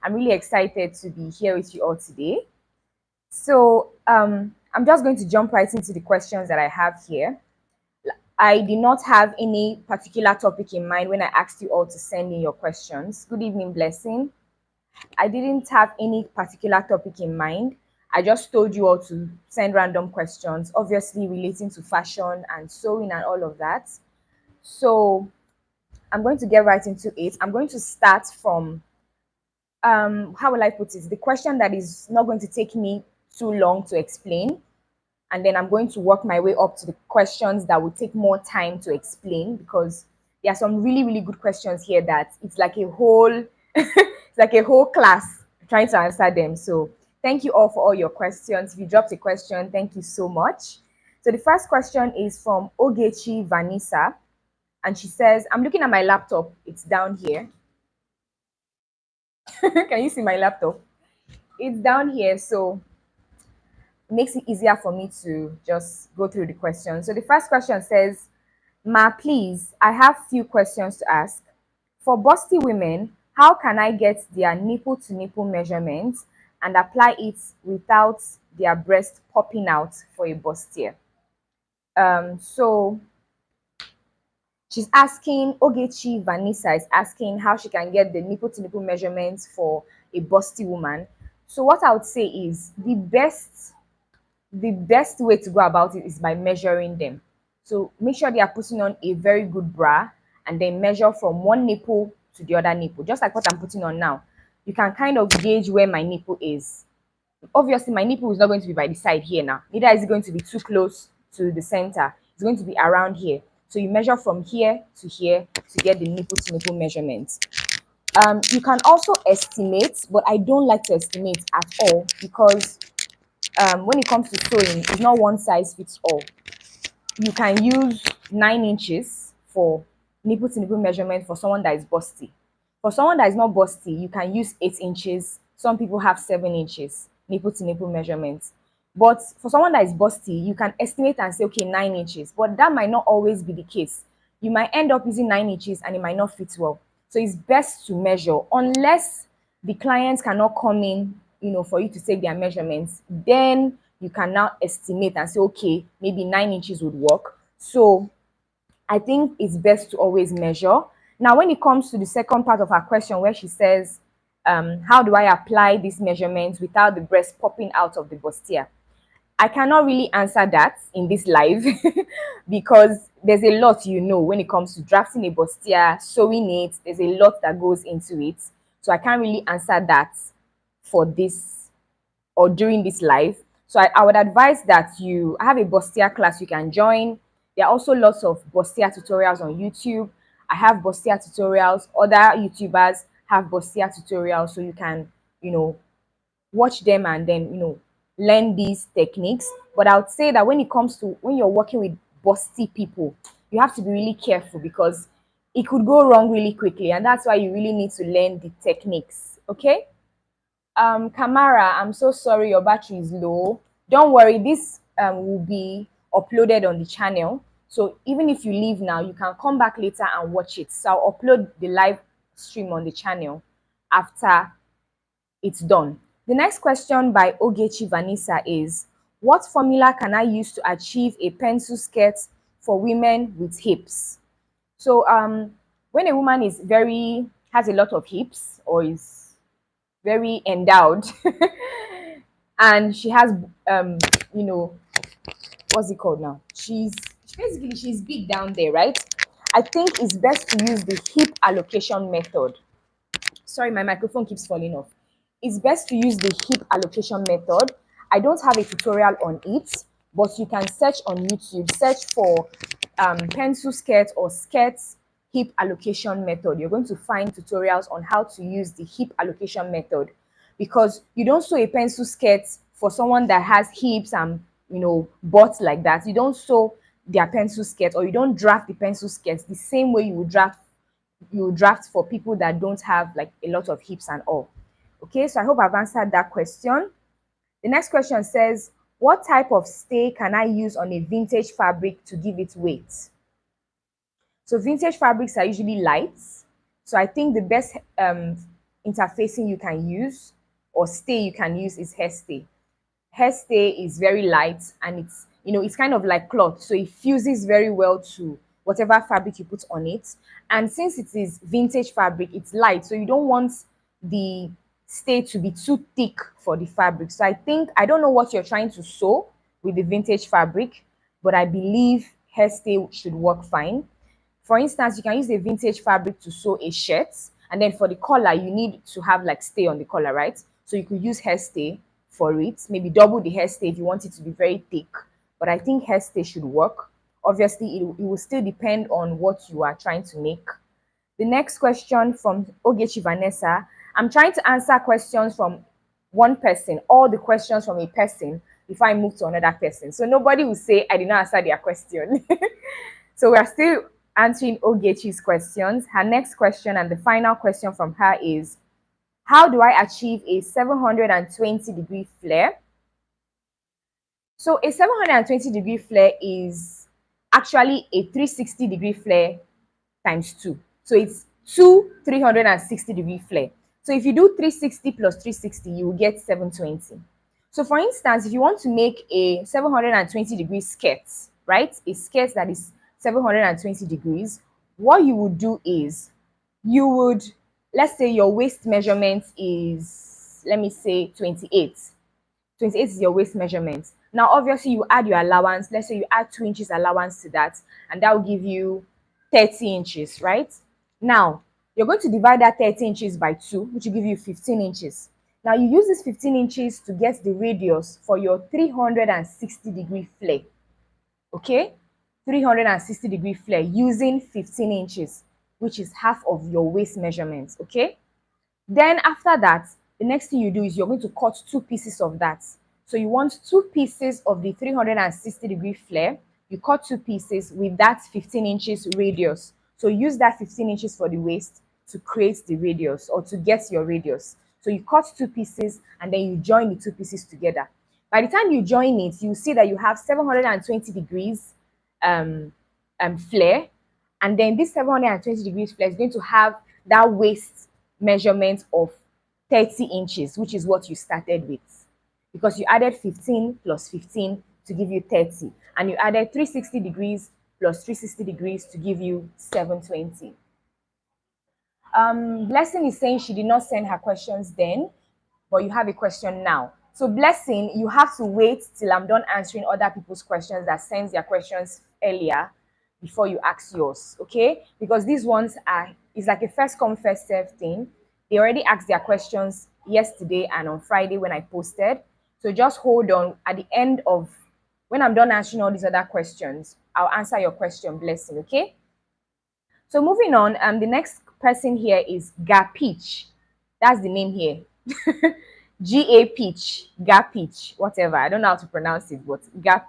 I'm really excited to be here with you all today. So I'm just going to jump right into the questions that I have here. I did not have any particular topic in mind when I asked you all to send in your questions. Good evening, Blessing. I didn't have any particular topic in mind. I just told you all to send random questions, obviously relating to fashion and sewing and all of that. So I'm going to get right into it. I'm going to start from how will I put it? The question that is not going to take me too long to explain, and then I'm going to work my way up to the questions that will take more time to explain, because there are some really, really good questions here that it's like a whole it's like a whole class trying to answer them. So thank you all for all your questions. If you dropped a question, thank you so much. So the first question is from Ogechi Vanessa, and she says, I'm looking at my laptop, it's down here. Can you see my laptop? It's down here, so it makes it easier for me to just go through the questions. So the first question says, Ma, please, I have few questions to ask. For busty women, how can I get their nipple to nipple measurements and apply it without their breast popping out for a bustier? So she's asking, Ogechi Vanessa is asking how she can get the nipple to nipple measurements for a busty woman. So what I would say is the best way to go about it is by measuring them. So make sure they are putting on a very good bra, and then measure from one nipple to the other nipple, just like what I'm putting on now. You can kind of gauge where my nipple is. Obviously, my nipple is not going to be by the side here now. Neither is it going to be too close to the center. It's going to be around here. So you measure from here to get the nipple to nipple measurements. You can also estimate, but I don't like to estimate at all, because when it comes to sewing, it's not one size fits all. You can use 9 inches for nipple to nipple measurement for someone that is busty. For someone that is not busty, you can use 8 inches. Some people have 7 inches nipple to nipple measurements. But for someone that is busty, you can estimate and say, okay, 9 inches. But that might not always be the case. You might end up using 9 inches and it might not fit well. So it's best to measure, unless the clients cannot come in, for you to take their measurements. Then you can now estimate and say, okay, maybe 9 inches would work. So I think it's best to always measure. Now, when it comes to the second part of her question, where she says, how do I apply these measurements without the breast popping out of the bustier? I cannot really answer that in this live because there's a lot, when it comes to drafting a bustier, sewing it, there's a lot that goes into it. So I can't really answer that for this or during this live. So I would advise that you have a bustier class you can join. There are also lots of bustier tutorials on YouTube. I have bustier tutorials. Other YouTubers have bustier tutorials, so you can, watch them and then, learn these techniques. But I would say that when it comes to when you're working with busty people, you have to be really careful, because it could go wrong really quickly, and that's why you really need to learn the techniques. Okay. Kamara, I'm so sorry your battery is low. Don't worry, this will be uploaded on the channel. So even if you leave now, you can come back later and watch it. So I'll upload the live stream on the channel after it's done. The next question by Ogechi Vanessa is, what formula can I use to achieve a pencil skirt for women with hips? So when a woman has a lot of hips, or is very endowed and she has you know what's it called now, she's big down there, right? I think it's best to use the hip allocation method. Sorry, my microphone keeps falling off. It's best to use the hip allocation method. I don't have a tutorial on it, but you can search on YouTube, search for pencil skirt or skirts hip allocation method. You're going to find tutorials on how to use the hip allocation method, because you don't sew a pencil skirt for someone that has hips and butts like that. You don't sew their pencil skirt, or you don't draft the pencil skirts the same way you draft for people that don't have like a lot of hips and all. Okay, so I hope I've answered that question. The next question says, what type of stay can I use on a vintage fabric to give it weight? So vintage fabrics are usually light. So I think the best interfacing you can use or stay you can use is hair stay. Hair stay is very light, and it's, it's kind of like cloth, so it fuses very well to whatever fabric you put on it. And since it is vintage fabric, it's light, so you don't want the stay to be too thick for the fabric. So I don't know what you're trying to sew with the vintage fabric, but I believe hair stay should work fine. For instance, you can use a vintage fabric to sew a shirt, and then for the collar, you need to have like stay on the collar, right? So you could use hair stay for it, maybe double the hair stay if you want it to be very thick. But I think hair stay should work. Obviously, it will still depend on what you are trying to make. The next question from Ogechi Vanessa. I'm trying to answer questions from one person, all the questions from a person, before I move to another person. So nobody will say I did not answer their question. So we are still answering Ogechi's questions. Her next question and the final question from her is, how do I achieve a 720-degree flare? So a 720-degree flare is actually a 360-degree flare times 2. So it's two 360-degree flare. So if you do 360 plus 360, you will get 720. So for instance, if you want to make a 720-degree skirt, right? A skirt that is 720 degrees, what you would do is you would, let's say your waist measurement is, let me say 28. 28 is your waist measurement. Now, obviously, you add your allowance. Let's say you add 2 inches allowance to that, and that will give you 30 inches, right? Now, you're going to divide that 30 inches by 2, which will give you 15 inches. Now, you use this 15 inches to get the radius for your 360-degree flare, okay? 360-degree flare using 15 inches, which is half of your waist measurement, okay? Then after that, the next thing you do is you're going to cut 2 pieces of that. So you want 2 pieces of the 360-degree flare. You cut 2 pieces with that 15 inches radius. So use that 15 inches for the waist to create the radius or to get your radius. So you cut 2 pieces and then you join the 2 pieces together. By the time you join it, you see that you have 720 degrees flare, and then this 720 degrees flare is going to have that waist measurement of 30 inches, which is what you started with, because you added 15 plus 15 to give you 30, and you added 360 degrees plus 360 degrees to give you 720. Blessing is saying she did not send her questions then, but you have a question now. So Blessing, you have to wait till I'm done answering other people's questions that sends their questions earlier before you ask yours, okay? Because these ones it's like a first come first serve thing. They already asked their questions yesterday and on Friday when I posted. So just hold on. At the end of when I'm done answering all these other questions, I'll answer your question, Blessing, okay? So moving on, the next person here is Peach. That's the name here. Ga Peach, Peach, whatever. I don't know how to pronounce it, but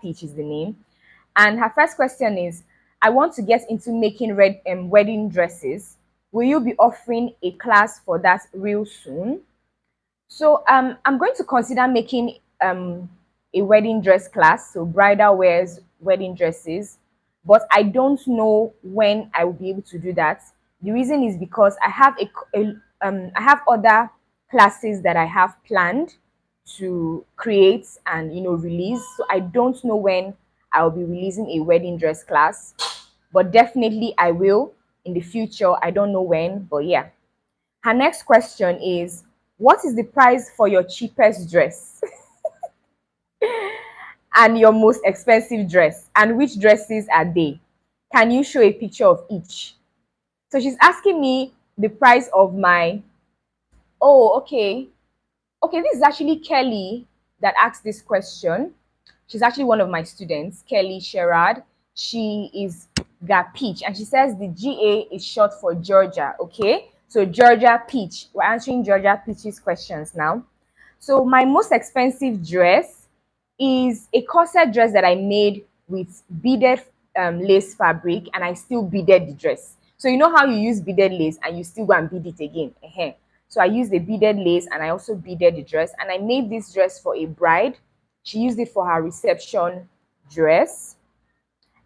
Peach is the name. And her first question is, I want to get into making wedding dresses. Will you be offering a class for that real soon? So I'm going to consider making a wedding dress class, so bridal wears wedding dresses, but I don't know when I will be able to do that. The reason is because I have I have other classes that I have planned to create and release. So I don't know when I will be releasing a wedding dress class, but definitely I will in the future. I don't know when, but yeah. Her next question is, what is the price for your cheapest dress and your most expensive dress, and which dresses are they? Can you show a picture of each? So she's asking me the price of my, oh, okay. Okay, this is actually Kelly that asked this question. She's actually one of my students, Kelly Sherrod. She is Peach, and she says the GA is short for Georgia, okay? So Georgia Peach. We're answering Georgia Peach's questions now. So my most expensive dress is a corset dress that I made with beaded lace fabric, and I still beaded the dress. So you know how you use beaded lace and you still go and bead it again? So I used the beaded lace and I also beaded the dress, and I made this dress for a bride. She used it for her reception dress,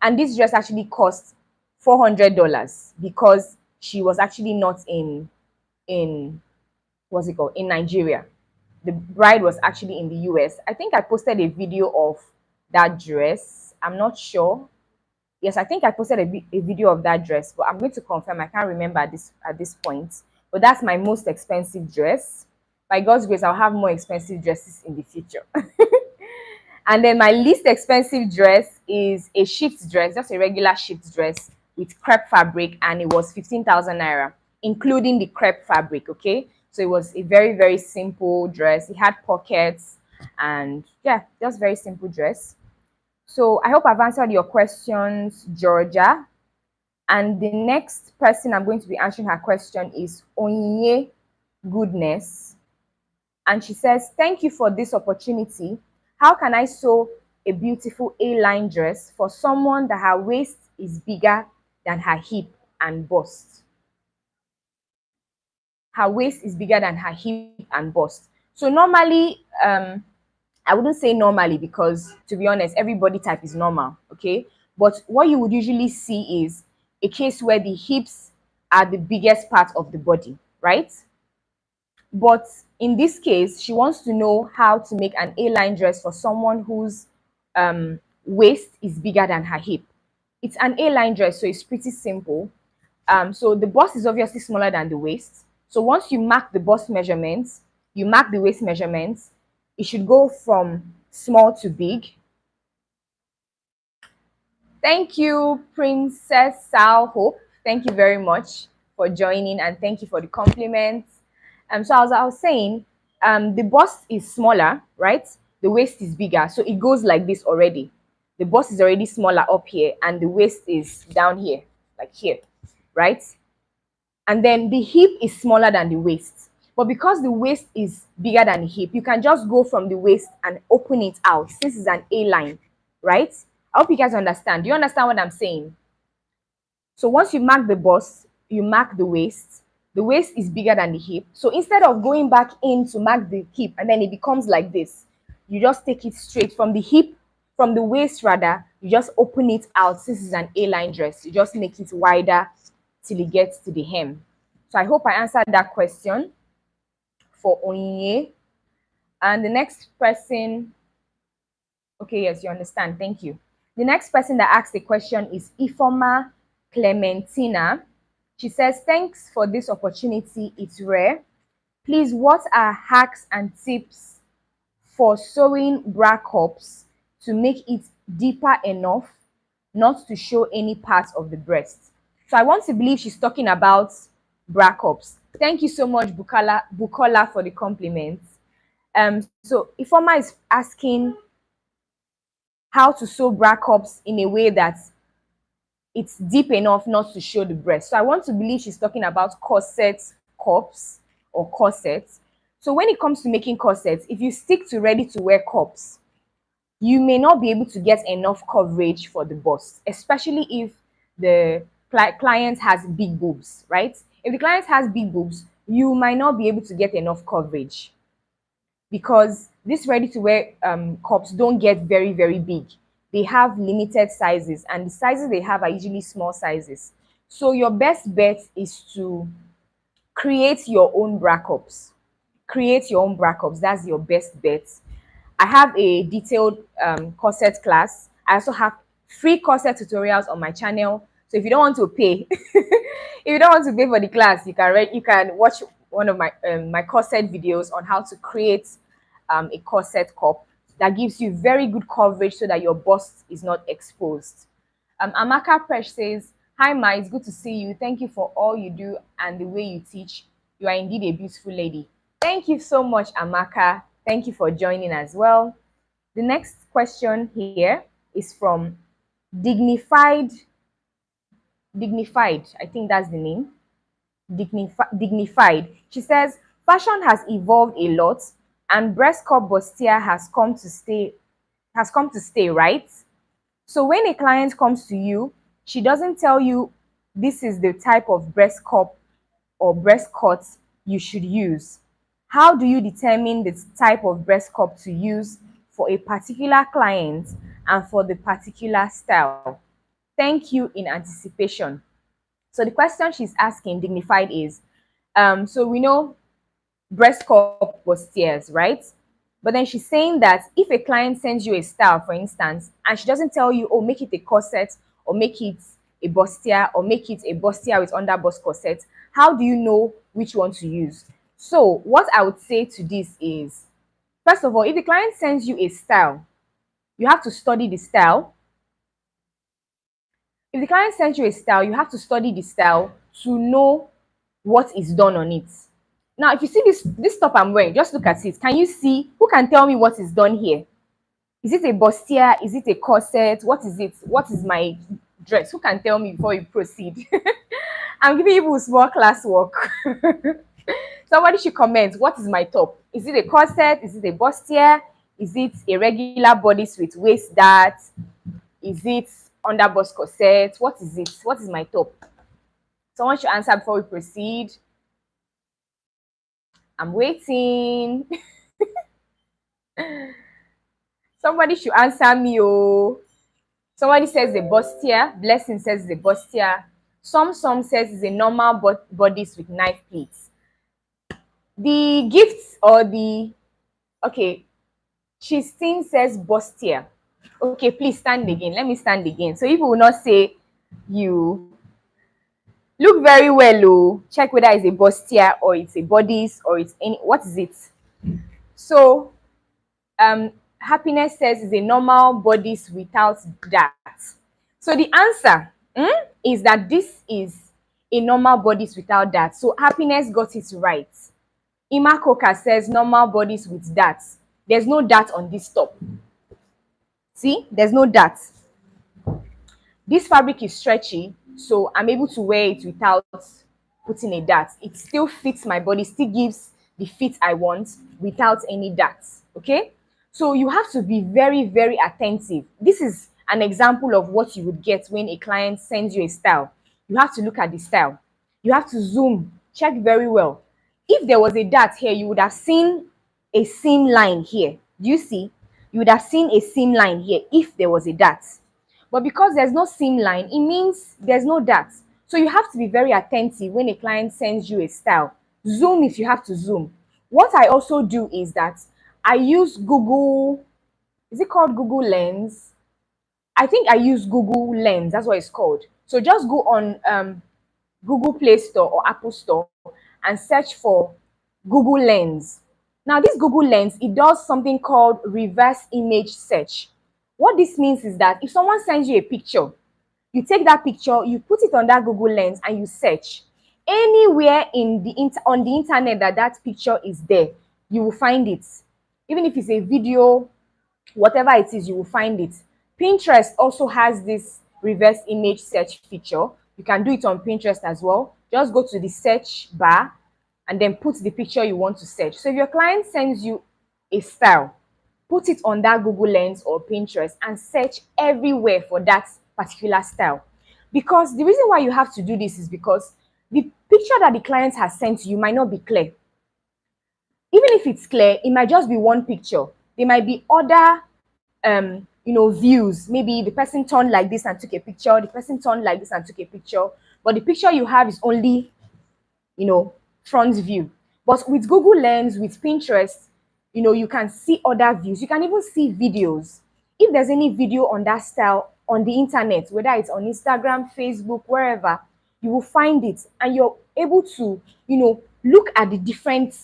and this dress actually cost $400 because she was actually not in what's it called, in Nigeria. The bride was actually in the US. I think I posted a video of that dress. I'm not sure. Yes, I think I posted a video of that dress, but I'm going to confirm. I can't remember at this point. But that's my most expensive dress. By God's grace, I'll have more expensive dresses in the future. And then my least expensive dress is a shift dress, just a regular shift dress with crepe fabric, and it was 15,000 naira, including the crepe fabric. Okay, so it was a very, very simple dress. It had pockets, and yeah, just very simple dress. So I hope I've answered your questions, Georgia. And the next person I'm going to be answering her question is Onye Goodness. And she says, thank you for this opportunity. How can I sew a beautiful A-line dress for someone that her waist is bigger than her hip and bust? Her waist is bigger than her hip and bust. So normally, I wouldn't say normally because, to be honest, every body type is normal, okay? But what you would usually see is a case where the hips are the biggest part of the body, right? But in this case, she wants to know how to make an A-line dress for someone whose waist is bigger than her hip. It's an A-line dress, so it's pretty simple. So the bust is obviously smaller than the waist. So once you mark the bust measurements, you mark the waist measurements, it should go from small to big. Thank you, Princess Sal Hope. Thank you very much for joining, and thank you for the compliments. So as I was saying, the bust is smaller, right? The waist is bigger, so it goes like this already. The bust is already smaller up here, and the waist is down here, like here, right? And then the hip is smaller than the waist. But because the waist is bigger than the hip, you can just go from the waist and open it out. This is an A line, right? I hope you guys understand. Do you understand what I'm saying? So once you mark the bust, you mark the waist. The waist is bigger than the hip. So instead of going back in to mark the hip and then it becomes like this, you just take it straight from the hip, from the waist rather, you just open it out. This is an A-line dress. You just make it wider till it gets to the hem. So I hope I answered that question for Onye. And the next person, okay, yes, you understand. Thank you. The next person that asked the question is Ifoma Clementina. She says, thanks for this opportunity. It's rare. Please, what are hacks and tips for sewing bra cups to make it deeper enough not to show any part of the breast? So I want to believe she's talking about bra cups. Thank you so much, Bukola, for the compliments. So Ifoma is asking how to sew bra cups in a way that it's deep enough not to show the breast. So I want to believe she's talking about corset cups or corsets. So when it comes to making corsets, if you stick to ready to wear cups, you may not be able to get enough coverage for the bust, especially if the client has big boobs, right? If the client has big boobs, you might not be able to get enough coverage because these ready to wear cups don't get very, very big. They have limited sizes, and the sizes they have are usually small sizes. So your best bet is to create your own bra cups. Create your own bra cups. That's your best bet. I have a detailed corset class. I also have free corset tutorials on my channel. So if you don't want to pay, if you don't want to pay for the class, you can watch one of my corset videos on how to create a corset cup that gives you very good coverage so that your bust is not exposed. Amaka Presh says, hi Ma, it's good to see you. Thank you for all you do and the way you teach. You are indeed a beautiful lady. Thank you so much, Amaka. Thank you for joining as well. The next question here is from Dignified. Dignified, I think that's the name. Dignified. She says, fashion has evolved a lot and breast cup bustier has come to stay, right? So when a client comes to you, she doesn't tell you this is the type of breast cup or breast cut you should use. How do you determine the type of breast cup to use for a particular client and for the particular style? Thank you in anticipation. So the question she's asking, Dignified, is so we know breast cup bustiers, right? But then she's saying that if a client sends you a style, for instance, and she doesn't tell you, oh, make it a corset or make it a bustier or make it a bustier with under bust corset, how do you know which one to use? So what I would say to this is, first of all, if the client sends you a style, you have to study the style. If the client sends you a style, you have to study the style to know what is done on it. Now, if you see this top I'm wearing, just look at it. Can you see? Who can tell me what is done here? Is it a bustier? Is it a corset? What is it? What is my dress? Who can tell me before you proceed? I'm giving you small class work. Somebody should comment. What is my top? Is it a corset? Is it a bustier? Is it a regular bodice with waist dart? Is it under bust corset? What is it? What is my top? Someone should answer before we proceed. I'm waiting. Somebody should answer me. Oh, somebody says the bustier. Blessing says the bustier. Some says it's a normal bodice with knife pleats. The gifts or the okay, Christine says bustier. Okay, please stand again. Let me stand again. So people will not say you look very well. Oh, check whether it's a bustier or it's a bodice or it's any. What is it? So happiness says is a normal bodice without that. So the answer is that this is a normal bodice without that. So happiness got it right. Ima Coca says normal bodice with that. There's no dart on this top. See, there's no dart. This fabric is stretchy, so I'm able to wear it without putting a dart. It still fits my body, still gives the fit I want without any darts. Okay, so you have to be very, very attentive. This is an example of what you would get when a client sends you a style. You have to look at the style. You have to zoom, check very well. If there was a dart here, you would have seen a seam line here. Do you see? You would have seen a seam line here if there was a dart. But because there's no seam line, it means there's no dart. So you have to be very attentive when a client sends you a style. Zoom if you have to zoom. What I also do is that I use Google, is it called Google Lens? I think I use Google Lens, that's what it's called. So just go on Google Play Store or Apple Store and search for Google Lens. Now this Google Lens, it does something called reverse image search. What this means is that if someone sends you a picture, you take that picture, you put it on that Google Lens and you search. Anywhere on the internet that picture is there, you will find it. Even if it's a video, whatever it is, you will find it. Pinterest also has this reverse image search feature. You can do it on Pinterest as well. Just go to the search bar and then put the picture you want to search. So if your client sends you a style, put it on that Google Lens or Pinterest and search everywhere for that particular style. Because the reason why you have to do this is because the picture that the client has sent you might not be clear. Even if it's clear, it might just be one picture. There might be other views. Maybe the person turned like this and took a picture, the person turned like this and took a picture, but the picture you have is only front view. But with Google Lens, with Pinterest, you can see other views. You can even see videos. If there's any video on that style on the internet, whether it's on Instagram, Facebook, wherever, you will find it and you're able to look at the different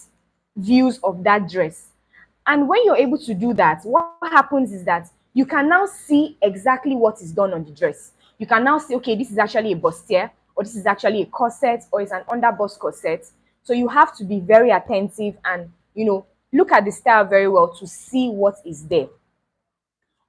views of that dress. And when you're able to do that, what happens is that you can now see exactly what is done on the dress. You can now see, okay, this is actually a bustier, or this is actually a corset, or it's an underbust corset. So you have to be very attentive and look at the style very well to see what is there.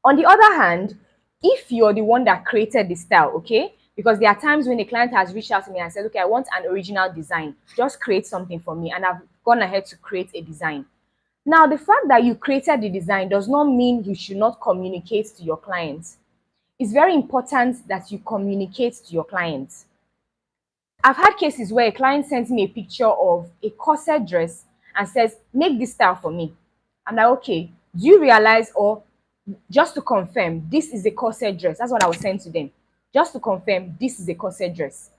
On the other hand, if you're the one that created the style, okay, because there are times when a client has reached out to me and said, okay, I want an original design, just create something for me, and I've gone ahead to create a design. Now, the fact that you created the design does not mean you should not communicate to your clients. It's very important that you communicate to your clients. I've had cases where a client sends me a picture of a corset dress and says, make this style for me. I'm like, okay, do you realize, or just to confirm, this is a corset dress? That's what I was saying to them. Just to confirm, this is a corset dress.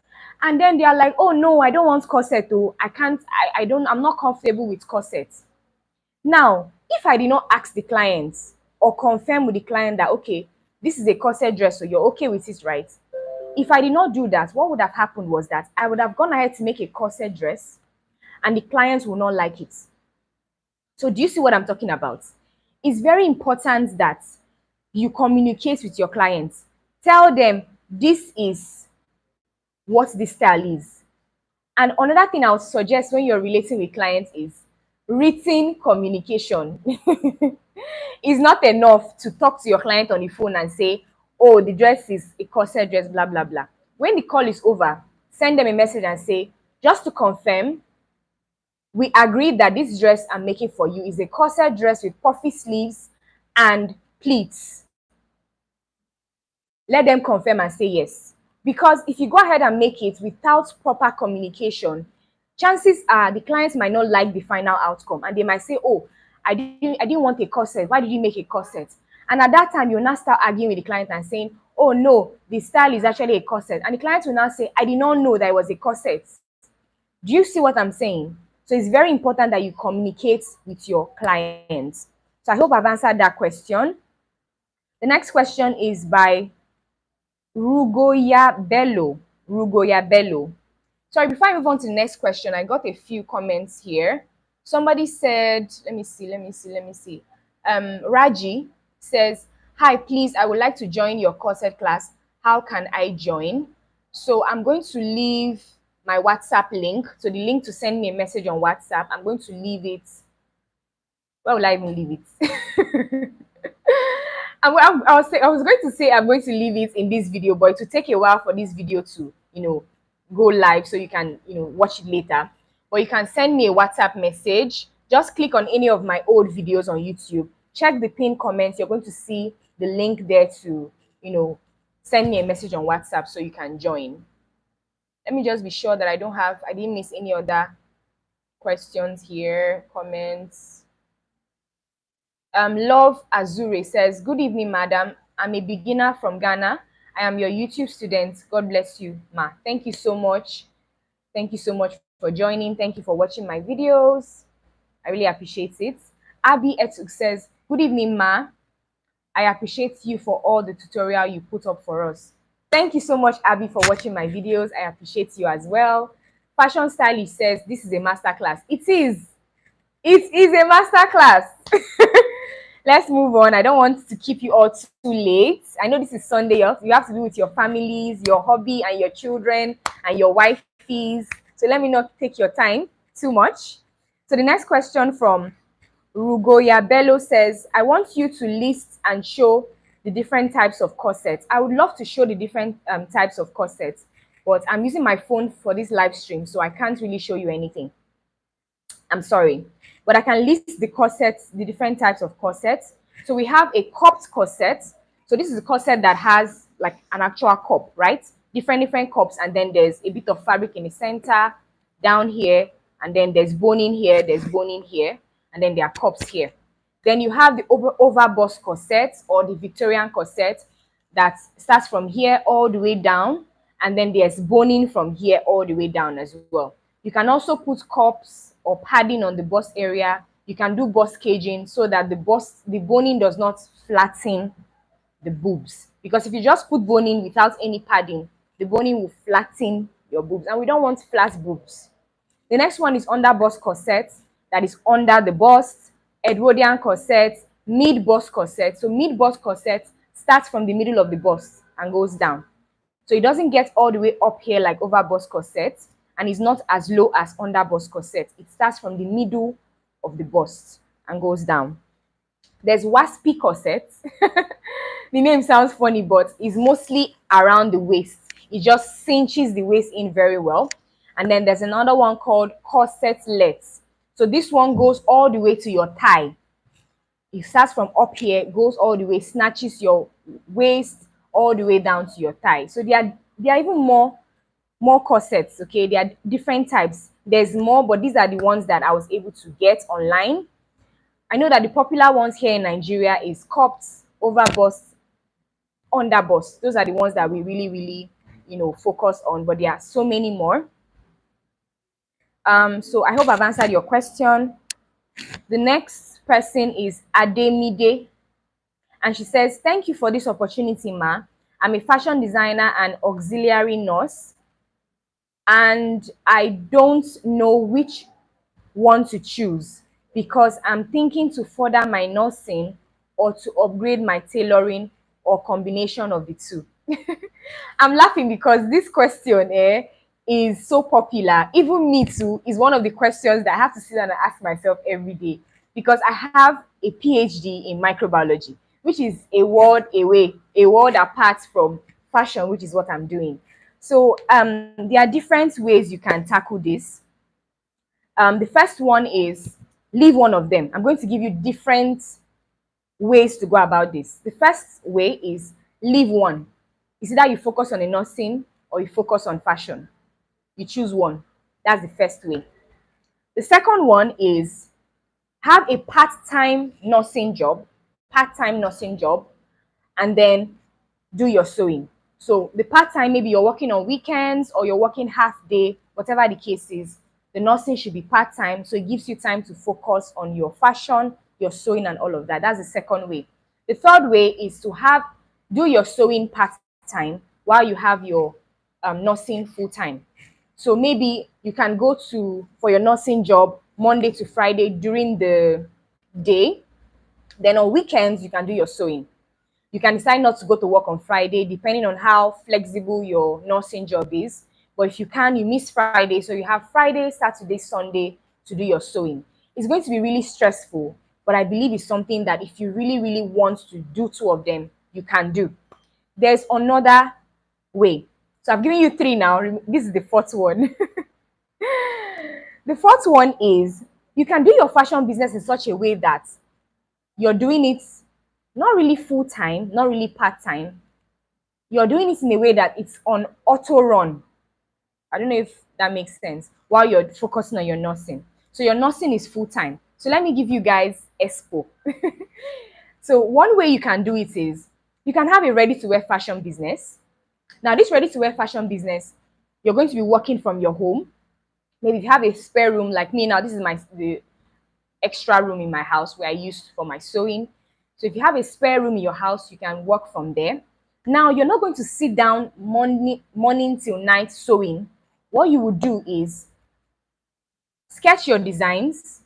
And then they are like, oh no, I don't want corset. Oh, I can't, I'm not comfortable with corsets. Now, if I did not ask the client or confirm with the client that, okay, this is a corset dress, so you're okay with it, right? If I did not do that, what would have happened was that I would have gone ahead to make a corset dress and the clients will not like it. So do you see what I'm talking about? It's very important that you communicate with your clients. Tell them this is what the style is. And another thing I would suggest when you're relating with clients is written communication. It's not enough to talk to your client on the phone and say, oh, the dress is a corset dress, blah, blah, blah. When the call is over, send them a message and say, just to confirm, we agreed that this dress I'm making for you is a corset dress with puffy sleeves and pleats. Let them confirm and say yes. Because if you go ahead and make it without proper communication, chances are the clients might not like the final outcome and they might say, oh, I didn't want a corset. Why did you make a corset? And at that time, you'll now start arguing with the client and saying, oh no, the style is actually a corset. And the client will now say, I did not know that it was a corset. Do you see what I'm saying? So it's very important that you communicate with your clients. So I hope I've answered that question. The next question is by Rugoya Bello. Rugoya Bello. Sorry, before I move on to the next question, I got a few comments here. Somebody said, let me see. Raji says, hi, please, I would like to join your corset class. How can I join? So I'm going to leave my WhatsApp link. So the link to send me a message on WhatsApp, I'm going to leave it. Where will I even leave it? I was going to say I'm going to leave it in this video, but it will take a while for this video to, go live so you can, watch it later. But you can send me a WhatsApp message. Just click on any of my old videos on YouTube. Check the pinned comments. You're going to see the link there to, send me a message on WhatsApp so you can join. Let me just be sure that I didn't miss any other questions here, comments. Love Azure says, good evening, madam. I'm a beginner from Ghana. I am your YouTube student. God bless you, ma. Thank you so much. Thank you so much for joining. Thank you for watching my videos. I really appreciate it. Abby Etuk says, good evening, ma. I appreciate you for all the tutorial you put up for us. Thank you so much, Abby, for watching my videos. I appreciate you as well. Fashion Stylist says, this is a masterclass. It is. It is a masterclass. Let's move on. I don't want to keep you all too late. I know this is Sunday. You have to be with your families, your hobby, and your children, and your wifeys. So let me not take your time too much. So the next question from Rugoya Bello says, I want you to list and show the different types of corsets. I would love to show the different types of corsets, but I'm using my phone for this live stream, so I can't really show you anything. I'm sorry, but I can list the corsets, the different types of corsets. So we have a cupped corset. So this is a corset that has like an actual cup, right? Different cups, and then there's a bit of fabric in the center, down here, and then there's boning here, and then there are cups here. Then you have the over bust corset or the Victorian corset that starts from here all the way down, and then there's boning from here all the way down as well. You can also put cups or padding on the bust area. You can do bust caging so that the boning does not flatten the boobs. Because if you just put boning without any padding, the boning will flatten your boobs, and we don't want flat boobs. The next one is under bust corset, that is under the bust. Edwardian corset, mid bust corset. So mid bust corset starts from the middle of the bust and goes down. So it doesn't get all the way up here like over bust corset, and it's not as low as under bust corset. It starts from the middle of the bust and goes down. There's waspy corset. The name sounds funny, but it's mostly around the waist. It just cinches the waist in very well. And then there's another one called corsetlet. So this one goes all the way to your thigh. It starts from up here, goes all the way, snatches your waist all the way down to your thigh. So there are even more corsets. Okay, there are different types. There's more, but these are the ones that I was able to get online. I know that the popular ones here in Nigeria is cupped, over bust, under bust. Those are the ones that we really focus on, but there are so many more. So I hope I've answered your question. The next person is Ademide, and she says, "Thank you for this opportunity, ma. I'm a fashion designer and auxiliary nurse, and I don't know which one to choose because I'm thinking to further my nursing or to upgrade my tailoring or combination of the two." I'm laughing because this question is so popular. Even me too is one of the questions that I have to sit down and ask myself every day, because I have a PhD in microbiology, which is a world apart from fashion, which is what I'm doing. So there are different ways you can tackle this. The first one is leave one of them. I'm going to give you different ways to go about this. The first way is leave one. It's either you focus on a nursing or you focus on fashion. You choose one. That's the first way. The second one is have a part-time nursing job, and then do your sewing. So the part-time, maybe you're working on weekends or you're working half day, whatever the case is, the nursing should be part-time. So it gives you time to focus on your fashion, your sewing, and all of that. That's the second way. The third way is to do your sewing part-time while you have your nursing full-time. So maybe you can go for your nursing job Monday to Friday during the day. Then on weekends, you can do your sewing. You can decide not to go to work on Friday, depending on how flexible your nursing job is. But if you can, you miss Friday. So you have Friday, Saturday, Sunday to do your sewing. It's going to be really stressful, but I believe it's something that if you really, really want to do two of them, you can do. There's another way. So I've given you three now. This is the fourth one. The fourth one is you can do your fashion business in such a way that you're doing it not really full time, not really part time. You're doing it in a way that it's on auto run. I don't know if that makes sense, while you're focusing on your nursing. So your nursing is full time. So let me give you guys expo. So one way you can do it is you can have a ready to wear fashion business. Now, this ready to wear fashion business, you're going to be working from your home. Maybe if you have a spare room like me now, this is the extra room in my house where I used for my sewing. So if you have a spare room in your house, you can work from there. Now, you're not going to sit down morning till night sewing. What you would do is sketch your designs.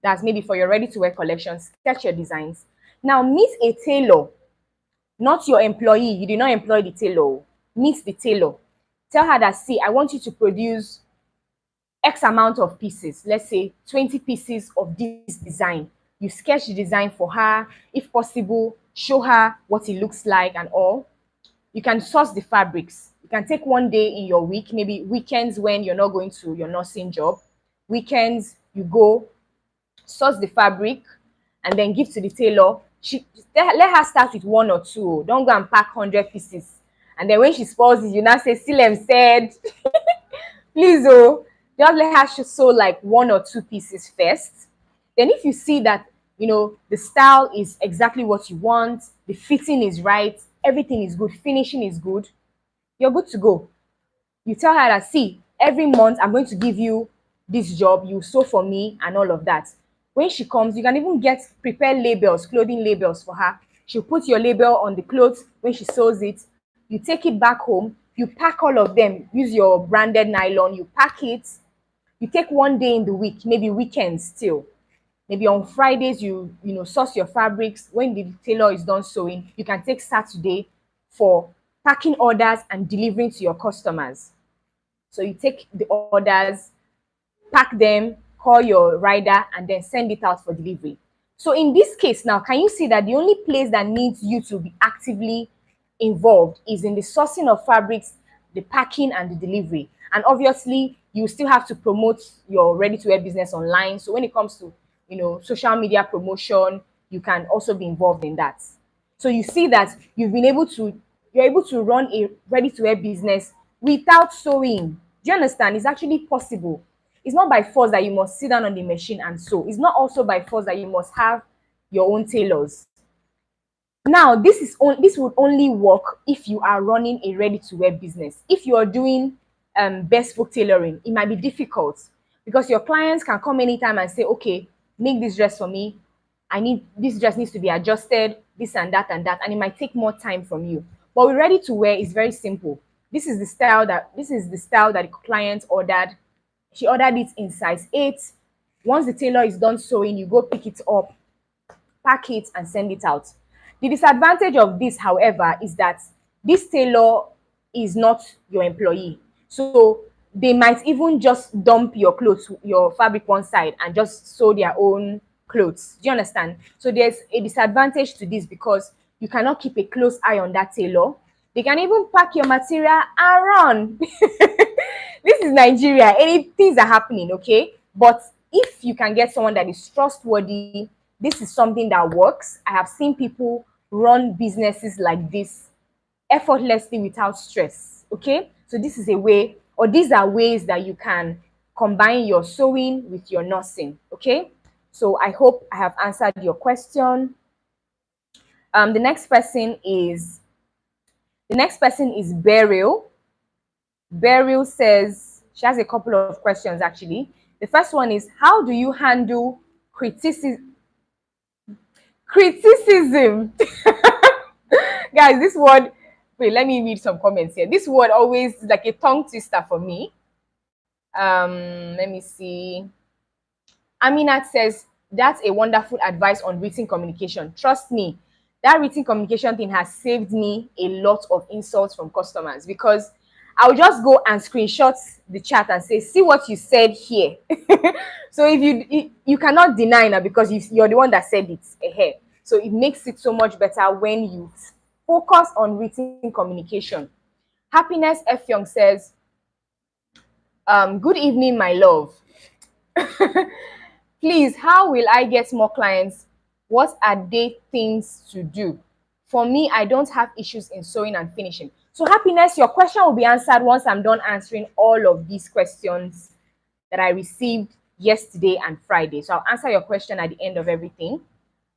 That's maybe for your ready to wear collection. Sketch your designs. Now, meet a tailor, not your employee. You did not employ the tailor. Meet the tailor. Tell her that, see, I want you to produce X amount of pieces, let's say 20 pieces of this design. You sketch the design for her, if possible, show her what it looks like and all. You can source the fabrics. You can take one day in your week, maybe weekends when you're not going to your nursing job. Weekends, you go source the fabric and then give to the tailor. Let her start with one or two. Don't go and pack 100 pieces. And then when she spoils it, you now say, Silem said, please, just let her sew like one or two pieces first. Then if you see that, the style is exactly what you want, the fitting is right, everything is good, finishing is good, you're good to go. You tell her that, see, every month I'm going to give you this job, you sew for me and all of that. When she comes, you can even prepare labels, clothing labels for her. She'll put your label on the clothes when she sews it. You take it back home, you pack all of them, use your branded nylon, you pack it. You take one day in the week, maybe weekends still. Maybe on Fridays, you source your fabrics. When the tailor is done sewing, you can take Saturday for packing orders and delivering to your customers. So you take the orders, pack them, call your rider, and then send it out for delivery. So in this case now, can you see that the only place that needs you to be actively involved is in the sourcing of fabrics, the packing, and the delivery? And obviously, you still have to promote your ready-to-wear business online. So when it comes to, social media promotion, you can also be involved in that. So you see that you're able to run a ready-to-wear business without sewing. Do you understand? It's actually possible. It's not by force that you must sit down on the machine and sew. It's not also by force that you must have your own tailors. Now, this would only work if you are running a ready-to-wear business. If you are doing bespoke tailoring, it might be difficult because your clients can come anytime and say, okay, make this dress for me. I need this dress needs to be adjusted, this and that, and it might take more time from you. But with ready to wear, it's very simple. This is the style that the client ordered. She ordered it in size 8. Once the tailor is done sewing, you go pick it up, pack it, and send it out. The disadvantage of this, however, is that this tailor is not your employee. So they might even just dump your clothes, your fabric one side, and just sew their own clothes. Do you understand? So there's a disadvantage to this because you cannot keep a close eye on that tailor. They can even pack your material and run. This is Nigeria. Any things are happening, okay? But if you can get someone that is trustworthy, this is something that works. I have seen people run businesses like this effortlessly without stress. Okay, so this is a way, or these are ways that you can combine your sewing with your nursing. Okay, so I hope I have answered your question. The next person is Beryl. Beryl says she has a couple of questions actually. The first one is, how do you handle criticism? Guys, this word, wait, let me read some comments here. This word always is like a tongue twister for me. Let me see. Aminat says, that's a wonderful advice on written communication. Trust me, that written communication thing has saved me a lot of insults from customers because I'll just go and screenshot the chat and say, see what you said here. So if you cannot deny now because you're the one that said it ahead. So it makes it so much better when you focus on written communication. Happiness F. Young says, good evening, my love. Please, how will I get more clients? What are they things to do? For me, I don't have issues in sewing and finishing. So Happiness, your question will be answered once I'm done answering all of these questions that I received yesterday and Friday. So I'll answer your question at the end of everything.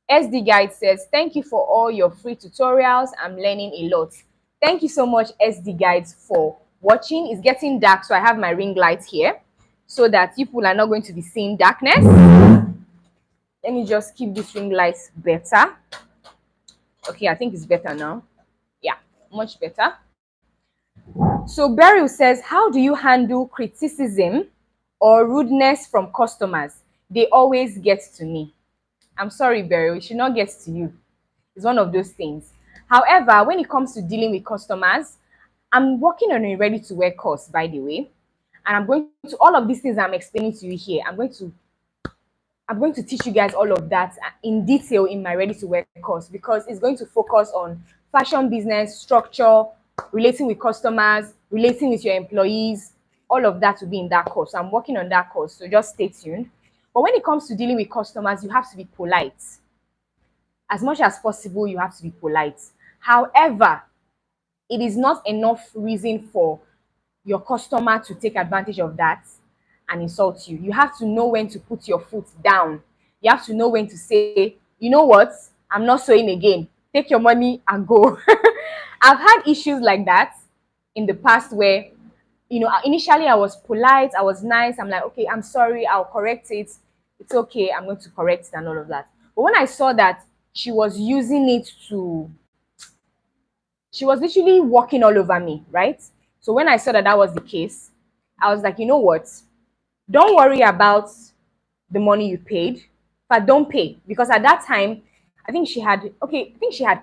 SD Guide says, thank you for all your free tutorials. I'm learning a lot. Thank you so much, SD Guides, for watching. It's getting dark, so I have my ring light here so that people are not going to be seeing darkness. Let me just keep this ring light better. Okay, I think it's better now. Yeah, much better. So Beryl says, how do you handle criticism or rudeness from customers? They always get to me. I'm sorry, Beryl, it should not get to you. It's one of those things. However, when it comes to dealing with customers, I'm working on a ready-to-wear course, by the way. And I'm going to, all of these things I'm explaining to you here, I'm going to teach you guys all of that in detail in my ready-to-wear course because it's going to focus on fashion business, structure, relating with customers, relating with your employees. All of that will be in that course. So I'm working on that course, so just stay tuned. But when it comes to dealing with customers, you have to be polite. As much as possible, you have to be polite. However, it is not enough reason for your customer to take advantage of that and insult you. You have to know when to put your foot down. You have to know when to say, you know what, I'm not sewing again. Take your money and go. I've had issues like that in the past where, initially I was polite, I was nice. I'm like, okay, I'm sorry, I'll correct it. It's okay, I'm going to correct it and all of that. But when I saw that she was using it to, she was literally walking all over me, right? So when I saw that that was the case, I was like, you know what? Don't worry about the money you paid, but don't pay. Because at that time, I think she had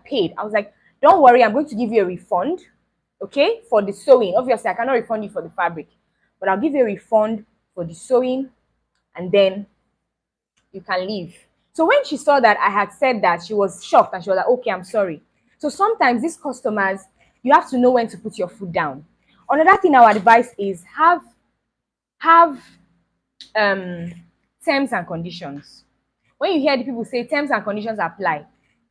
paid. I was like, don't worry, I'm going to give you a refund, okay, for the sewing. Obviously, I cannot refund you for the fabric, but I'll give you a refund for the sewing, and then you can leave. So when she saw that I had said that, she was shocked and she was like, okay, I'm sorry. So sometimes these customers, you have to know when to put your foot down. Another thing I would advise is have terms and conditions. When you hear the people say terms and conditions apply,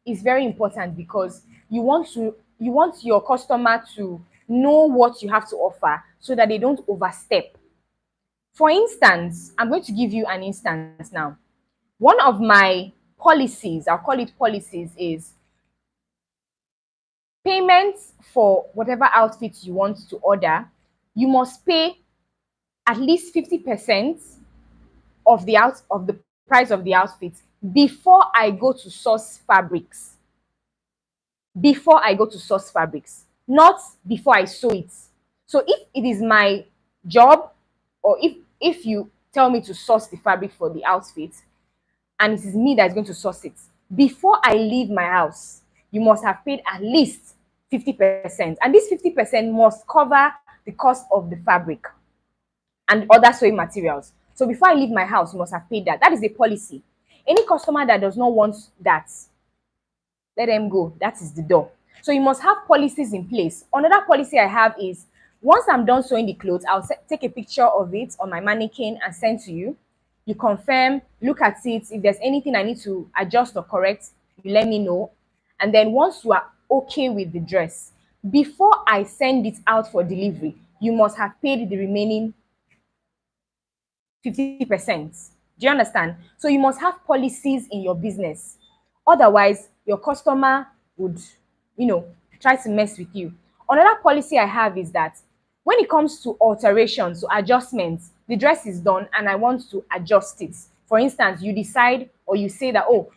it's very important because you want your customer to know what you have to offer so that they don't overstep. For instance, I'm going to give you an instance now. One of my policies, I'll call it policies, is payments for whatever outfits you want to order, you must pay at least 50% of the price of the outfit before I go to source fabrics. Before I go to source fabrics, not before I sew it. So if it is my job, or if you tell me to source the fabric for the outfit, and it is me that is going to source it, before I leave my house, you must have paid at least 50%. And this 50% must cover the cost of the fabric and other sewing materials. So before I leave my house, you must have paid that. That is a policy. Any customer that does not want that, let them go. That is the door. So you must have policies in place. Another policy I have is, once I'm done sewing the clothes, I'll take a picture of it on my mannequin and send to you. You confirm, look at it. If there's anything I need to adjust or correct, you let me know. And then once you are okay with the dress, before I send it out for delivery, you must have paid the remaining 50%. Do you understand? So you must have policies in your business. Otherwise, your customer would, try to mess with you. Another policy I have is that when it comes to alterations, so adjustments, the dress is done and I want to adjust it. For instance, you decide or you say that, oh,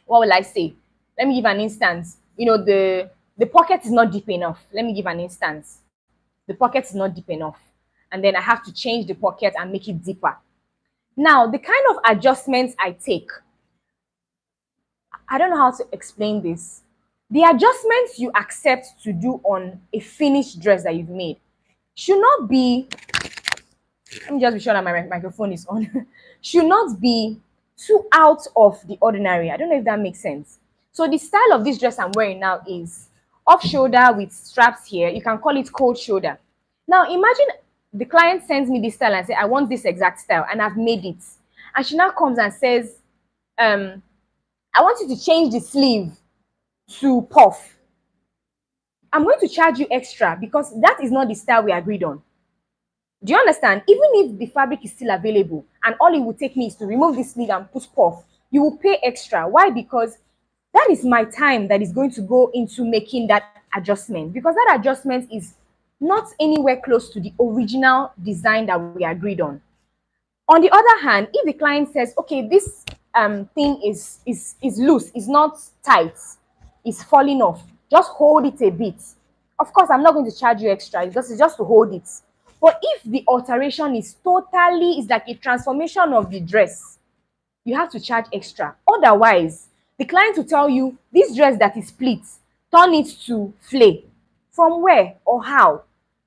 what will I say? Let me give an instance. The pocket is not deep enough. Let me give an instance. The pocket is not deep enough. And then I have to change the pocket and make it deeper. Now, the kind of adjustments I take, I don't know how to explain this. The adjustments you accept to do on a finished dress that you've made should not be, let me just be sure that my microphone is on, should not be too out of the ordinary. I don't know if that makes sense. So the style of this dress I'm wearing now is off shoulder with straps here. You can call it cold shoulder. Now imagine the client sends me this style and say, I want this exact style, and I've made it. And she now comes and says, I want you to change the sleeve to puff. I'm going to charge you extra because that is not the style we agreed on. Do you understand? Even if the fabric is still available and all it will take me is to remove the sleeve and put puff, you will pay extra. Why? Because that is my time that is going to go into making that adjustment, because that adjustment is not anywhere close to the original design that we agreed on. On the other hand, if the client says, okay, this thing is loose, it's not tight, it's falling off, just hold it a bit. Of course, I'm not going to charge you extra because it's just to hold it. But if the alteration is like a transformation of the dress, you have to charge extra. Otherwise, the client will tell you, this dress that is split, turn it to flay. From where or how?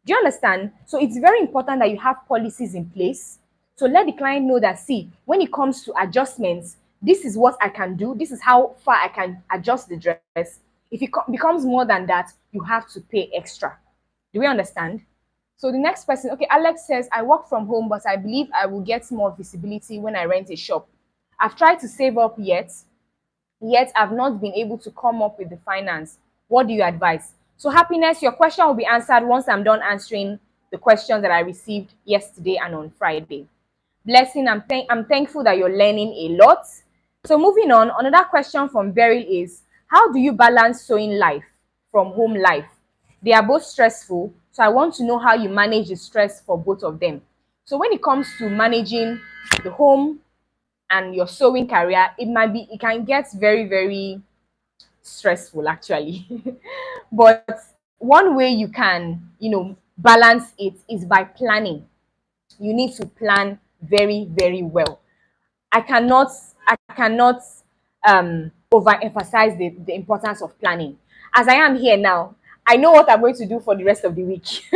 Do you understand? So it's very important that you have policies in place to let the client know that, see, when it comes to adjustments, this is what I can do. This is how far I can adjust the dress. If it becomes more than that, you have to pay extra. Do we understand? So the next person, okay, Alex says, I work from home, but I believe I will get more visibility when I rent a shop. I've tried to save up yet I've not been able to come up with the finance. What do you advise? So Happiness, your question will be answered once I'm done answering the questions that I received yesterday and on Friday. Blessing, I'm thankful that you're learning a lot. So moving on, another question from Beryl is, how do you balance sewing life from home life? They are both stressful, so I want to know how you manage the stress for both of them. So when it comes to managing the home and your sewing career, it can get very, very stressful actually. But one way you can, balance it is by planning. You need to plan very, very well. I cannot overemphasize the importance of planning. As I am here now, I know what I'm going to do for the rest of the week.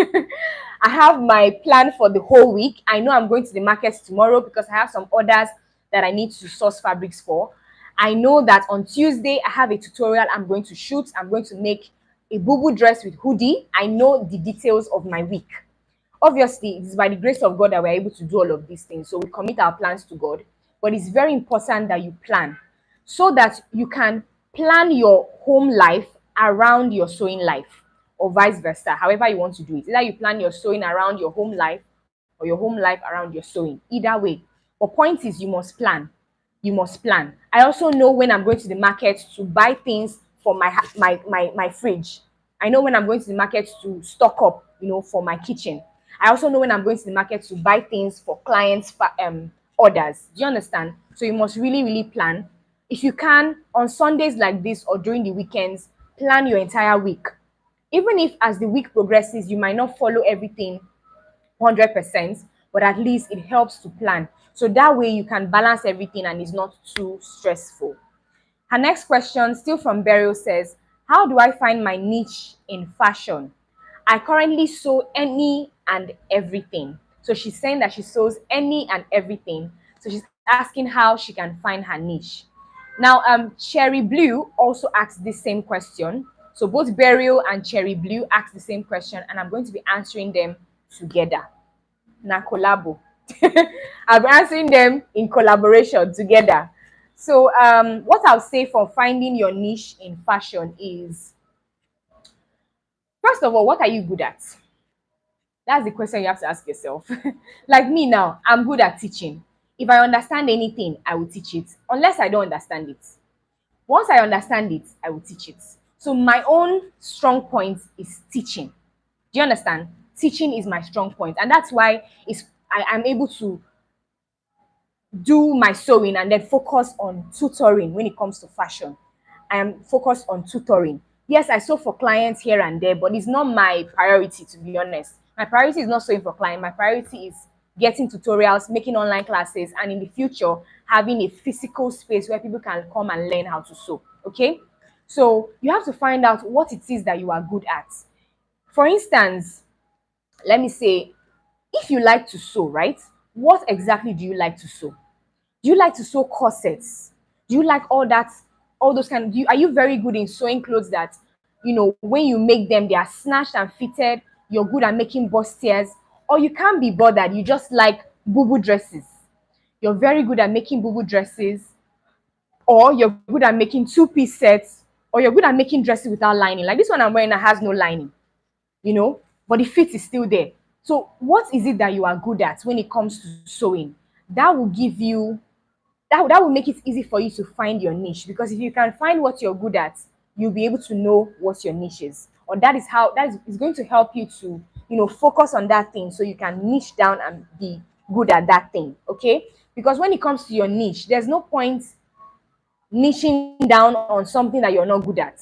I have my plan for the whole week. I know I'm going to the markets tomorrow because I have some orders that I need to source fabrics for. I know that on Tuesday, I have a tutorial I'm going to shoot. I'm going to make a boo-boo dress with hoodie. I know the details of my week. Obviously, it is by the grace of God that we're able to do all of these things. So we commit our plans to God. But it's very important that you plan so that you can plan your home life around your sewing life, or vice versa, however you want to do it. Either you plan your sewing around your home life or your home life around your sewing. Either way. But point is, you must plan. You must plan. I also know when I'm going to the market to buy things for my fridge. I know when I'm going to the market to stock up, for my kitchen. I also know when I'm going to the market to buy things for clients' orders. Do you understand? So you must really, really plan. If you can, on Sundays like this or during the weekends, plan your entire week. Even if as the week progresses, you might not follow everything 100%, but at least it helps to plan. So that way you can balance everything and it's not too stressful. Her next question, still from Beryl, says, how do I find my niche in fashion? I currently sew any and everything. So she's saying that she sews any and everything. So she's asking how she can find her niche. Now, Cherry Blue also asked this same question. So both Beryl and Cherry Blue asked the same question, and I'm going to be answering them together. Na collabo. I'm answering them in collaboration together. So, what I'll say for finding your niche in fashion is, first of all, what are you good at? That's the question you have to ask yourself. Like me now, I'm good at teaching. If I understand anything, I will teach it, unless I don't understand it. Once I understand it, I will teach it. So my own strong point is teaching. Do you understand? Teaching is my strong point, and that's why I'm able to do my sewing and then focus on tutoring when it comes to fashion. I am focused on tutoring. Yes, I sew for clients here and there, but it's not my priority, to be honest. My priority is not sewing for clients. My priority is getting tutorials, making online classes, and in the future, having a physical space where people can come and learn how to sew. Okay? So you have to find out what it is that you are good at. For instance, let me say, if you like to sew, right? What exactly do you like to sew? Do you like to sew corsets? Do you like all that, all those kind? Are you very good in sewing clothes that, when you make them, they are snatched and fitted? You're good at making bustiers, or you can't be bothered. You just like boo dresses. You're very good at making boo dresses, or you're good at making two-piece sets, or you're good at making dresses without lining. Like this one I'm wearing that has no lining, but the fit is still there. So what is it that you are good at when it comes to sewing? That will give you that will make it easy for you to find your niche, because if you can find what you're good at, you'll be able to know what your niche is, or that is going to help you to focus on that thing so you can niche down and be good at that thing. Okay, because when it comes to your niche, there's no point niching down on something that you're not good at.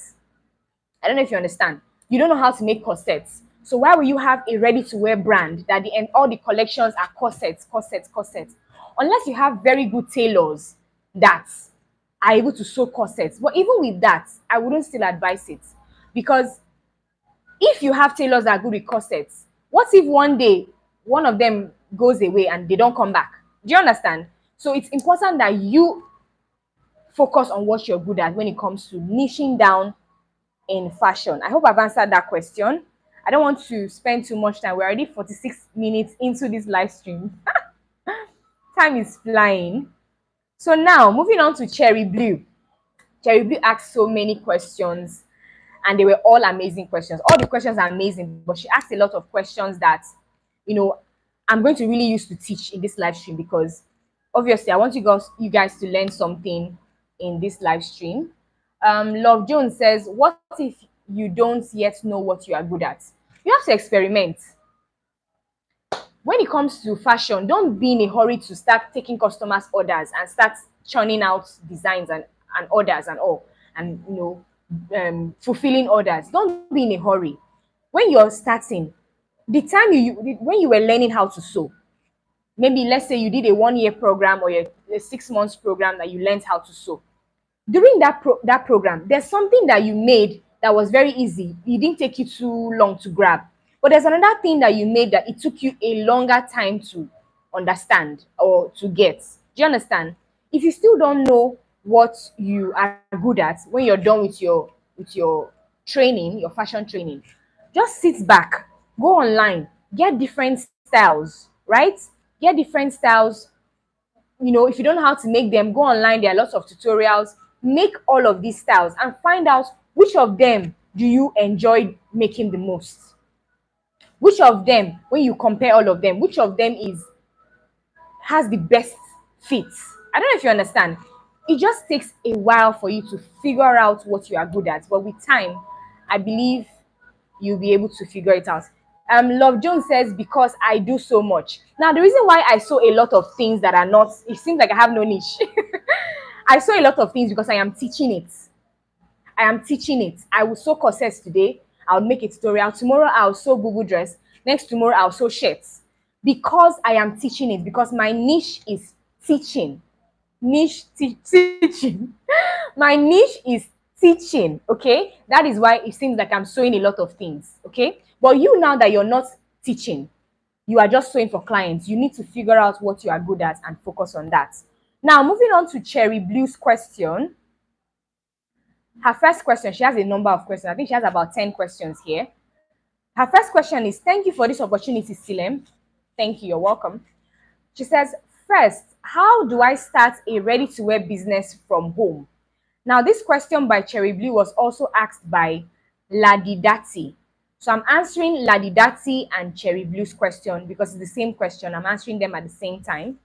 I don't know if you understand. You don't know how to make corsets. So why will you have a ready-to-wear brand that the end all the collections are corsets, corsets, corsets? Unless you have very good tailors that are able to sew corsets. But even with that, I wouldn't still advise it. Because if you have tailors that are good with corsets, what if one day one of them goes away and they don't come back? Do you understand? So it's important that you focus on what you're good at when it comes to niching down in fashion. I hope I've answered that question. I don't want to spend too much time. We're already 46 minutes into this live stream. Time is flying. So now, moving on to Cherry Blue. Cherry Blue asked so many questions, and they were all amazing questions. All the questions are amazing, but she asked a lot of questions that, I'm going to really use to teach in this live stream, because obviously I want you guys to learn something in this live stream. Love Jones says, what if you don't yet know what you are good at? You have to experiment. When it comes to fashion, don't be in a hurry to start taking customers' orders and start churning out designs and orders and all, and fulfilling orders. Don't be in a hurry. When you're starting, the time when you were learning how to sew, maybe let's say you did a 1 year program or a 6 months program that you learned how to sew. During that program, there's something that you made that was very easy. It didn't take you too long to grab. But there's another thing that you made that it took you a longer time to understand or to get. Do you understand? If you still don't know what you are good at when you're done with your training, your fashion training, just sit back, go online, get different styles, right? Get different styles. If you don't know how to make them, go online. There are lots of tutorials. Make all of these styles and find out which of them do you enjoy making the most. Which of them, when you compare all of them, which of them has the best fit? I don't know if you understand. It just takes a while for you to figure out what you are good at, but with time, I believe you'll be able to figure it out. Love Jones says, because I do so much. Now, the reason why I saw a lot of things that are not, it seems like I have no niche. I saw a lot of things because I am teaching it. I am teaching it. I will sew corsets today. I'll make a tutorial. Tomorrow I'll sew boo dress. Next tomorrow I'll sew shirts. Because I am teaching it. Because my niche is teaching. Teaching. My niche is teaching. Okay, that is why it seems like I'm sewing a lot of things. Okay, but you, now that you're not teaching, you are just sewing for clients, you need to figure out what you are good at and focus on that. Now, moving on to Cherry Blue's question. Her first question, she has a number of questions. I think she has about 10 questions here. Her first question is, thank you for this opportunity, Silem. Thank you, you're welcome. She says, first, how do I start a ready-to-wear business from home? Now, this question by Cherry Blue was also asked by Ladidati. So I'm answering Ladidati and Cherry Blue's question because it's the same question. I'm answering them at the same time.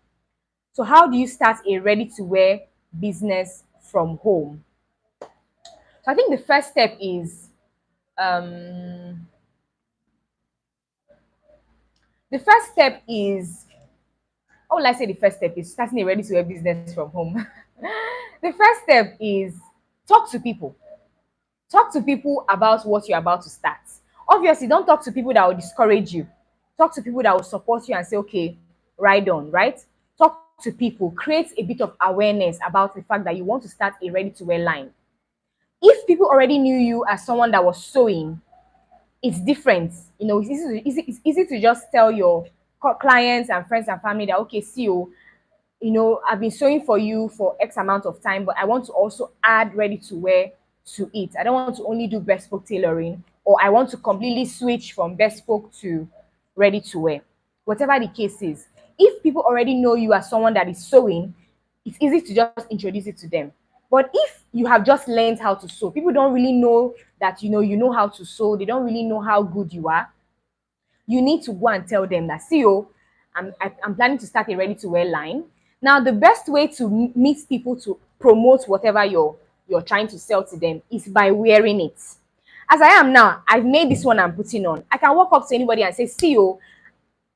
So how do you start a ready-to-wear business from home? So I think the first step is um, the first step is, how will I say the first step is starting a ready-to-wear business from home? The first step is talk to people. Talk to people about what you're about to start. Obviously, don't talk to people that will discourage you. Talk to people that will support you and say, okay, ride on, right? Talk to people, create a bit of awareness about the fact that you want to start a ready-to-wear line. If people already knew you as someone that was sewing, it's different. You know, it's easy to just tell your clients and friends and family that, okay, see you know, I've been sewing for you for X amount of time, but I want to also add ready to wear to it. I don't want to only do bespoke tailoring, or I want to completely switch from bespoke to ready to wear. Whatever the case is, if people already know you as someone that is sewing, it's easy to just introduce it to them. But if you have just learned how to sew, people don't really know that you know how to sew. They don't really know how good you are. You need to go and tell them that, see, I'm planning to start a ready-to-wear line. Now, the best way to meet people to promote whatever you're trying to sell to them is by wearing it. As I am now, I've made this one I'm putting on. I can walk up to anybody and say, see,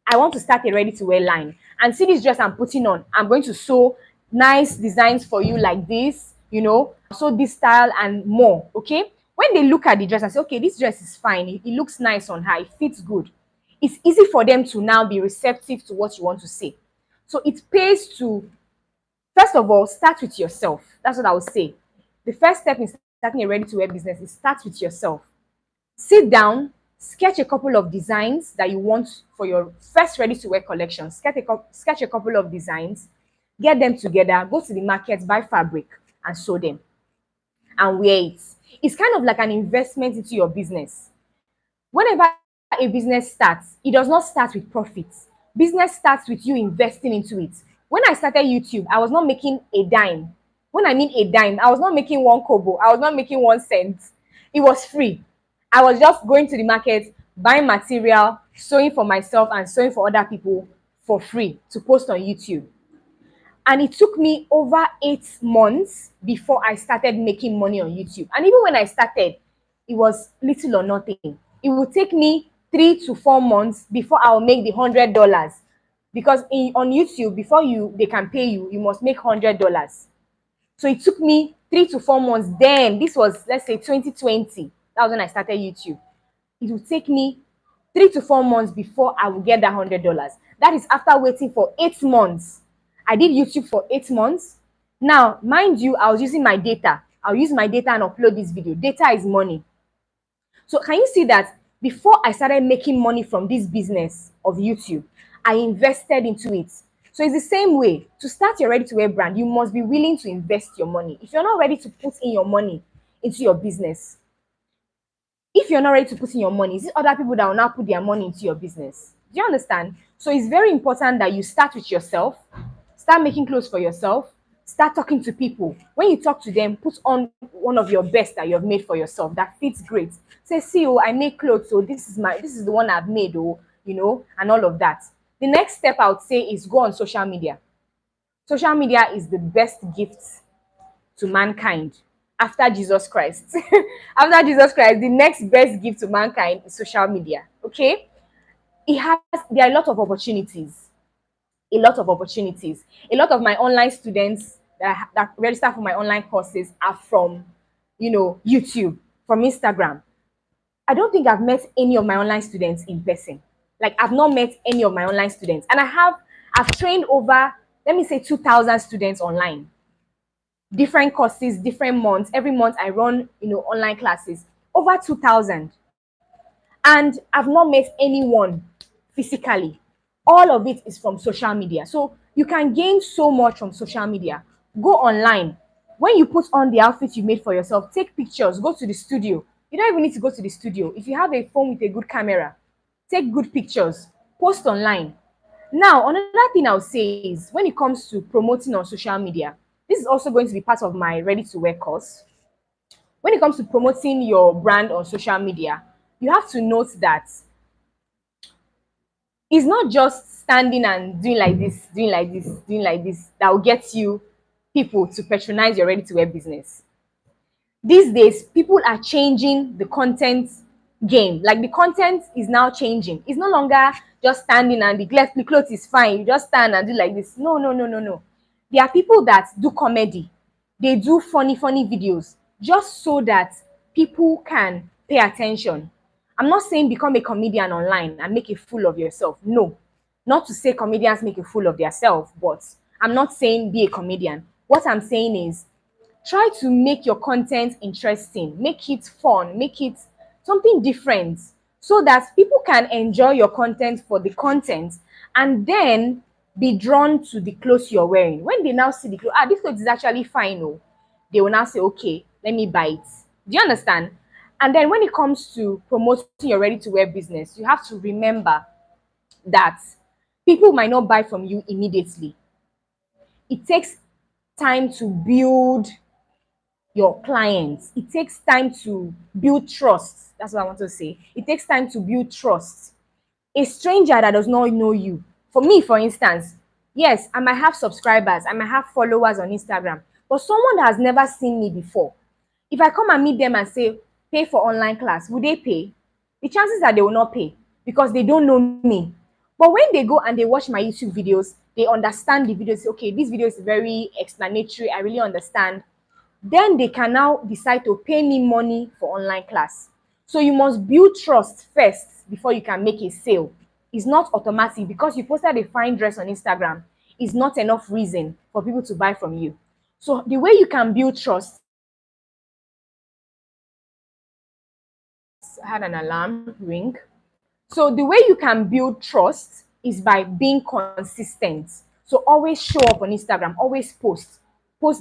I want to start a ready-to-wear line. And see this dress I'm putting on. I'm going to sew nice designs for you like this, you know, so this style and more, okay? When they look at the dress and say, okay, this dress is fine, it looks nice on her, it fits good, it's easy for them to now be receptive to what you want to say. So it pays to, first of all, start with yourself. That's what I would say. The first step in starting a ready-to-wear business is start with yourself. Sit down, sketch a couple of designs that you want for your first ready-to-wear collection. Sketch a couple of designs, get them together, go to the market, buy fabric, and sew them and wear it. It's kind of like an investment into your business. Whenever a business starts, it does not start with profits. Business starts with you investing into it. When I started YouTube, I was not making a dime. When I mean a dime, I was not making one kobo. I was not making 1 cent. It was free. I was just going to the market, buying material, sewing for myself and sewing for other people for free to post on YouTube. And it took me over 8 months before I started making money on YouTube. And even when I started, it was little or nothing. It would take me 3 to 4 months before I'll make the $100. Because on YouTube, before they can pay you, you must make $100. So it took me 3 to 4 months. Then this was, let's say, 2020. That was when I started YouTube. It will take me 3 to 4 months before I will get that $100. That is after waiting for 8 months. I did YouTube for 8 months. Now, mind you, I was using my data. I'll use my data and upload this video. Data is money. So can you see that before I started making money from this business of YouTube, I invested into it. So it's the same way. To start your ready-to-wear brand, you must be willing to invest your money. If you're not ready to put in your money into your business, if you're not ready to put in your money, is it other people that will now put their money into your business? Do you understand? So it's very important that you start with yourself, start making clothes for yourself, start talking to people. When you talk to them, put on one of your best that you have made for yourself that fits great. Say, see, I make clothes, so this is the one I've made, and all of that. The next step I would say is go on social media. Social media is the best gift to mankind after Jesus Christ. After Jesus Christ, the next best gift to mankind is social media. Okay? It has there are a lot of opportunities. A lot of opportunities. A lot of my online students that register for my online courses are from, YouTube, from Instagram. I don't think I've met any of my online students in person. Like I've not met any of my online students. And I've trained over, let me say 2,000 students online. Different courses, different months. Every month I run, online classes. Over 2,000. And I've not met anyone physically. All of it is from social media. So you can gain so much from social media. Go online. When you put on the outfit you made for yourself, take pictures, go to the studio. You don't even need to go to the studio. If you have a phone with a good camera, take good pictures, post online. Now, another thing I'll say is when it comes to promoting on social media, this is also going to be part of my ready to wear course. When it comes to promoting your brand on social media, you have to note that it's not just standing and doing like this, doing like this, doing like this that will get you people to patronize your ready to wear business. These days, people are changing the content game. Like the content is now changing. It's no longer just standing and the clothes is fine. You just stand and do like this. No, no, no, no, no. There are people that do comedy. They do funny videos just so that people can pay attention. I'm not saying become a comedian online and make a fool of yourself. No, not to say comedians make a fool of themselves, but I'm not saying be a comedian. What I'm saying is try to make your content interesting, make it fun, make it something different so that people can enjoy your content for the content and then be drawn to the clothes you're wearing. When they now see the clothes, this clothes is actually fine, oh, they will now say, okay, let me buy it. Do you understand? And then when it comes to promoting your ready to wear business, you have to remember that people might not buy from you immediately. It takes time to build your clients. It takes time to build trust. That's what I want to say. It takes time to build trust. A stranger that does not know you, for me, for instance, yes, I might have subscribers, I might have followers on Instagram, but someone that has never seen me before, if I come and meet them and say, pay for online class, would they pay? The chances are they will not pay because they don't know me. But when they go and they watch my YouTube videos, they understand the videos. Okay, this video is very explanatory. I really understand. Then they can now decide to pay me money for online class. So you must build trust first before you can make a sale. It's not automatic because you posted a fine dress on Instagram is not enough reason for people to buy from you. So the way you can build trust, I had an alarm ring. So the way you can build trust is by being consistent. So always show up on Instagram, always post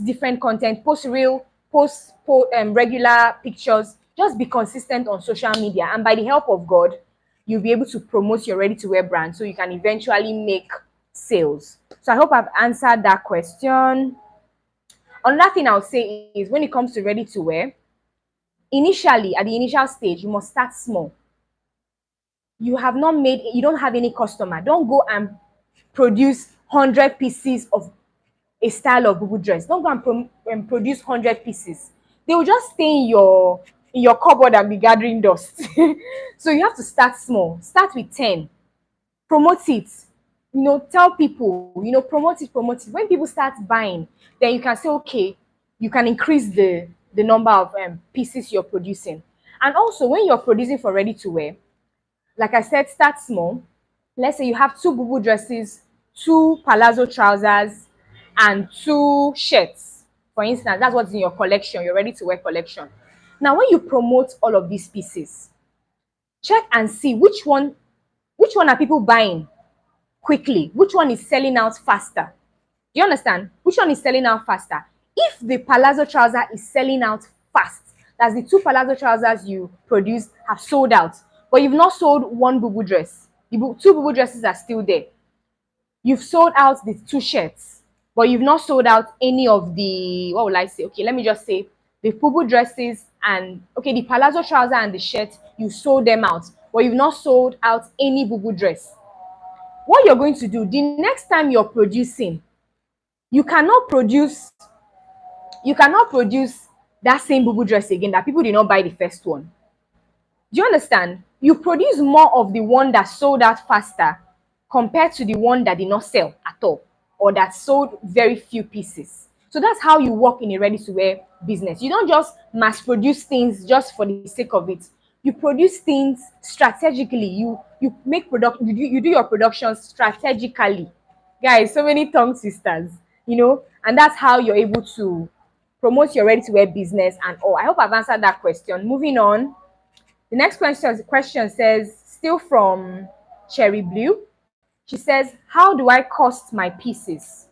different content, post real, regular pictures. Just be consistent on social media, and by the help of God, you'll be able to promote your ready to wear brand so you can eventually make sales. So I hope I've answered that question. Another thing I'll say is when it comes to ready to wear, initially at the initial stage, you must start small. You don't have any customer, don't go and produce 100 pieces of a style of bubu dress. Don't go and produce 100 pieces. They will just stay in your cupboard and be gathering dust. So you have to start small. Start with 10. Promote it. Tell people, promote it. When people start buying, then you can say, okay, you can increase the number of pieces you're producing. And also when you're producing for ready to wear, like I said, start small. Let's say you have 2 bubu dresses, 2 palazzo trousers, and 2 shirts. For instance, that's what's in your collection, your ready to wear collection. Now, when you promote all of these pieces, check and see which one are people buying quickly, which one is selling out faster. Do you understand? Which one is selling out faster? If the palazzo trouser is selling out fast, that's the 2 palazzo trousers you produced have sold out, but you've not sold 1 bubu dress. The 2 bubu dresses are still there. You've sold out the 2 shirts, but you've not sold out any of the, what will I say? Okay, let me just say the bubu dresses and, okay, the palazzo trouser and the shirt, you sold them out, but you've not sold out any bubu dress. What you're going to do, the next time you're producing, you cannot produce You cannot produce that same boo dress again that people did not buy the first one. Do you understand? You produce more of the one that sold out faster compared to the one that did not sell at all or that sold very few pieces. So that's how you work in a ready-to-wear business. You don't just mass produce things just for the sake of it. You produce things strategically. You make product you do your production strategically. Guys, so many tongue sisters, and that's how you're able to promote your ready-to-wear business and all. I hope I've answered that question. Moving on. The next question says, still from Cherry Blue. She says, how do I cost my pieces?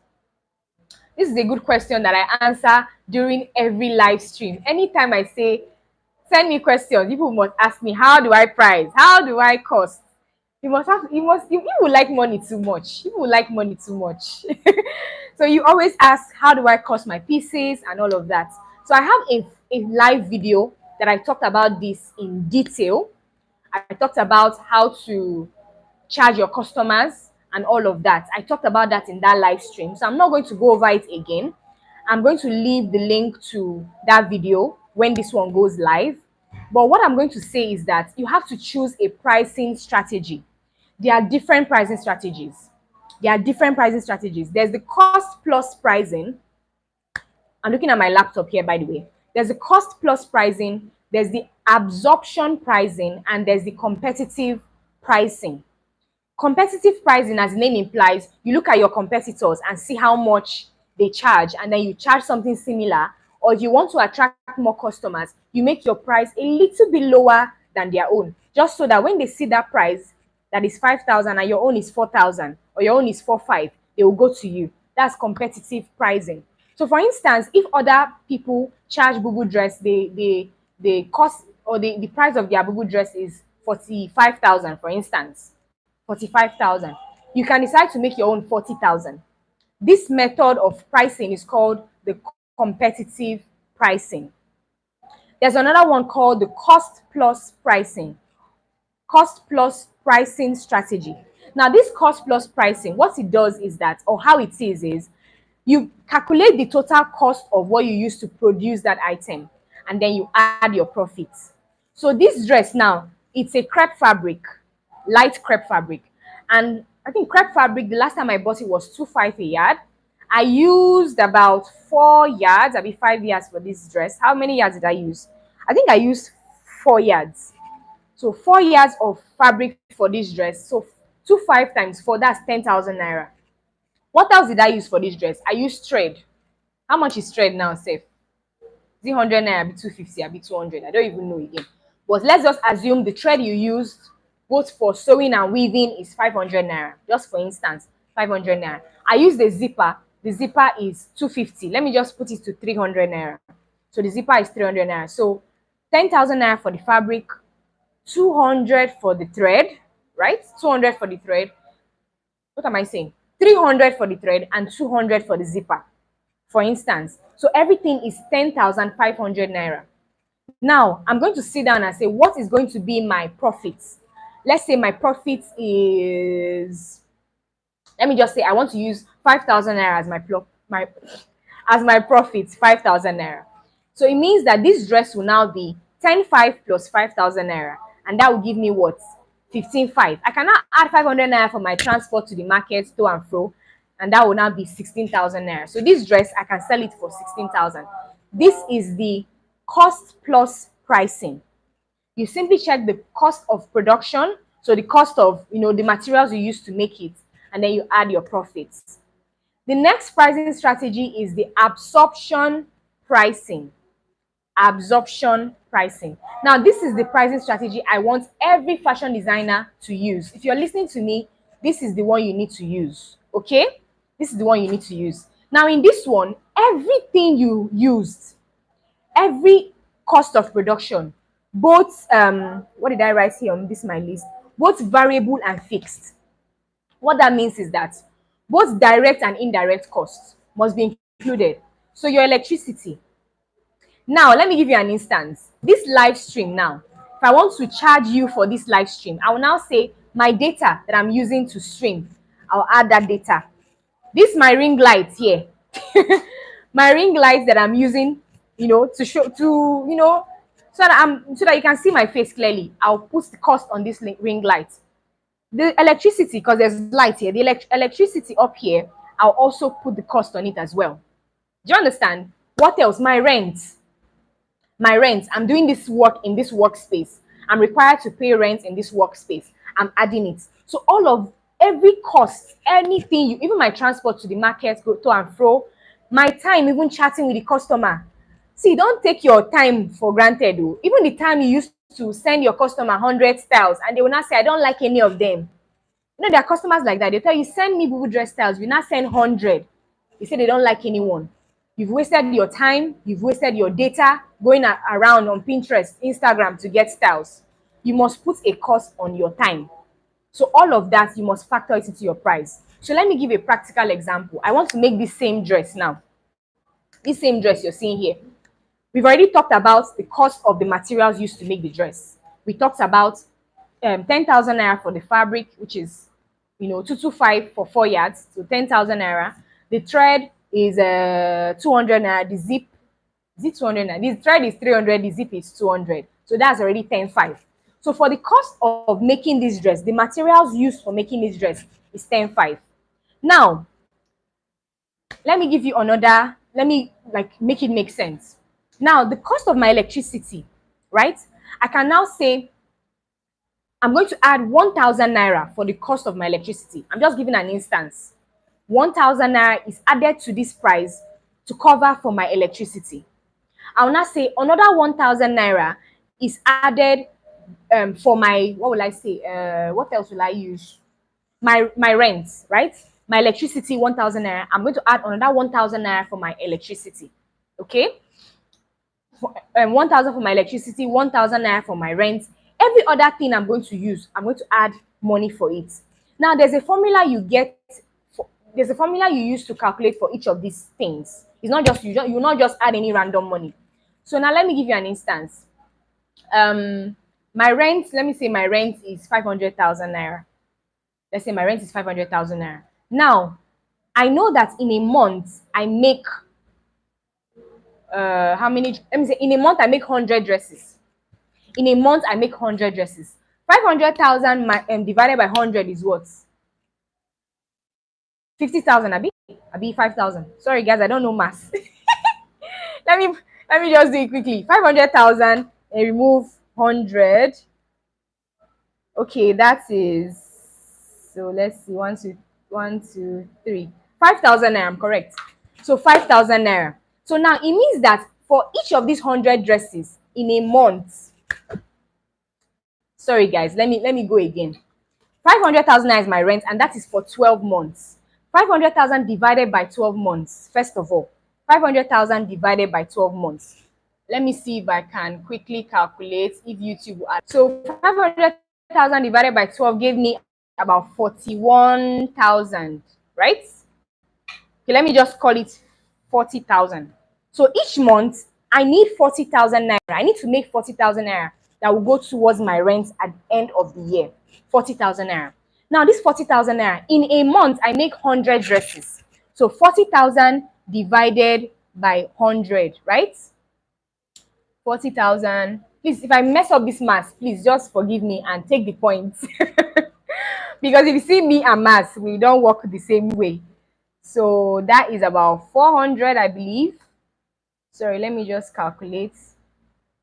This is a good question that I answer during every live stream. Anytime I say, send me questions, people must ask me, how do I price? How do I cost? You like money too much. People like money too much. So you always ask, how do I cost my pieces and all of that. So I have a live video that I talked about this in detail. I talked about how to charge your customers and all of that. I talked about that in that live stream. So I'm not going to go over it again. I'm going to leave the link to that video when this one goes live. But what I'm going to say is that you have to choose a pricing strategy. There are different pricing strategies. There's the cost plus pricing. I'm looking at my laptop here, by the way. There's the cost plus pricing, there's the absorption pricing, and there's the competitive pricing. Competitive pricing, as the name implies, you look at your competitors and see how much they charge, and then you charge something similar. Or if you want to attract more customers, you make your price a little bit lower than their own, just so that when they see that price that is 5,000 and your own is 4,000 or your own is 4,500, they will go to you. That's competitive pricing. So for instance, if other people charge boo dress, the cost or the price of their boo dress is 45,000, for instance, 45,000. You can decide to make your own 40,000. This method of pricing is called the competitive pricing. There's another one called the cost plus pricing. Cost plus pricing strategy. Now, this cost plus pricing, what it does is that, or how it is you calculate the total cost of what you use to produce that item, and then you add your profits. So this dress now, it's a crepe fabric, light crepe fabric. And I think crepe fabric, the last time I bought it was 2.5 a yard. I used about 4 yards, maybe 5 yards for this dress. How many yards did I use? I think I used 4 yards. So 4 yards of fabric for this dress. So 2.5 times 4, that's 10,000 naira. What else did I use for this dress? I used thread. How much is thread now, safe? Is it 100 naira, be 250, be 200? I don't even know again. But let's just assume the thread you used both for sewing and weaving is 500 naira. Just for instance, 500 naira. I use the zipper. The zipper is 250. Let me just put it to 300 naira. So the zipper is 300 naira. So 10,000 naira for the fabric, 200 for the thread, right? 200 for the thread. What am I saying? 300 for the thread and 200 for the zipper, for instance. So everything is 10,500 naira. Now, I'm going to sit down and say, what is going to be my profits? Let's say my profit is, let me just say I want to use 5,000 naira as my profit, 5,000 naira. So it means that this dress will now be 10,500 plus 5,000 naira, and that will give me what? 15,500. I cannot add 500 naira for my transport to the market, to and fro, and that will now be 16,000 naira. So this dress, I can sell it for 16,000. This is the cost plus pricing. You simply check the cost of production, so the cost of the materials you use to make it, and then you add your profits. The next pricing strategy is the absorption pricing. Absorption pricing. Now, this is the pricing strategy I want every fashion designer to use. If you're listening to me, this is the one you need to use. Okay, this is the one you need to use. Now, in this one, everything you used, every cost of production, both what did I write here on this my list? Both variable and fixed. What that means is that both direct and indirect costs must be included. So your electricity. Now, let me give you an instance. This live stream now, if I want to charge you for this live stream, I will now say my data that I'm using to stream, I'll add that data. This my ring light here. my ring lights that I'm using, to show to so that you can see my face clearly. I'll put the cost on this ring light. The electricity, because there's light here, the electricity up here, I'll also put the cost on it as well. Do you understand? What else? My rent. I'm doing this work in this workspace. I'm required to pay rent in this workspace. I'm adding it. So all of every cost, anything, even my transport to the market, go to and fro, my time, even chatting with the customer. See, don't take your time for granted, though. Even the time you used to send your customer 100 styles and they will not say, I don't like any of them. There are customers like that. They tell you, send me boo dress styles. You now send 100. They say they don't like anyone. You've wasted your time. You've wasted your data going around on Pinterest, Instagram to get styles. You must put a cost on your time. So all of that, you must factor it into your price. So let me give a practical example. I want to make this same dress now. This same dress you're seeing here. We've already talked about the cost of the materials used to make the dress. We talked about 10,000 naira for the fabric, which is 225 for 4 yards, so 10,000 naira. The thread is 200 naira. The zip is it 200 naira? The thread is 300. The zip is 200. So that's already 10,500. So for the cost of making this dress, the materials used for making this dress is 10,500. Now, let me give you another. Let me make it make sense. Now, the cost of my electricity, right? I can now say I'm going to add 1,000 naira for the cost of my electricity. I'm just giving an instance. 1,000 naira is added to this price to cover for my electricity. I'll now say another 1,000 naira is added for my, what will I say? What else will I use? My rent, right? My electricity, 1,000 naira. I'm going to add another 1,000 naira for my electricity. Okay? 1,000 for my electricity, 1,000 naira for my rent. Every other thing I'm going to use, I'm going to add money for it. Now, there's a formula you use to calculate for each of these things. It's not just you not just add any random money. So now let me give you an instance. My rent, let me say my rent is 500,000 naira. Let's say my rent is 500,000 naira. Now, I know that in a month I make how many? Let me say in a month I make 100 dresses. In a month I make 100 dresses. 500,000 divided by 100 is what? 50,000. Abi 5,000. Sorry guys, I don't know math. let me just do it quickly. 500,000 and remove 100. Okay, that is, so let's see, 1, 2, 3. 5,000 naira, I'm correct. So 5,000 naira. So now it means that for each of these 100 dresses in a month, sorry guys, let me go again. 500,000 naira is my rent, and that is for 12 months. 500,000 divided by 12 months. First of all, 500,000 divided by 12 months. Let me see if I can quickly calculate if YouTube will add. So 500,000 divided by 12 gave me about 41,000, right? Okay, let me just call it 40,000. So each month, I need 40,000 naira. I need to make 40,000 naira that will go towards my rent at the end of the year. 40,000 naira. Now, this 40,000 naira, in a month, I make 100 dresses. So 40,000 divided by 100, right? 40,000. Please, if I mess up this math, please just forgive me and take the points. Because if you see me and math, we don't work the same way. So that is about 400, I believe. Sorry, let me just calculate.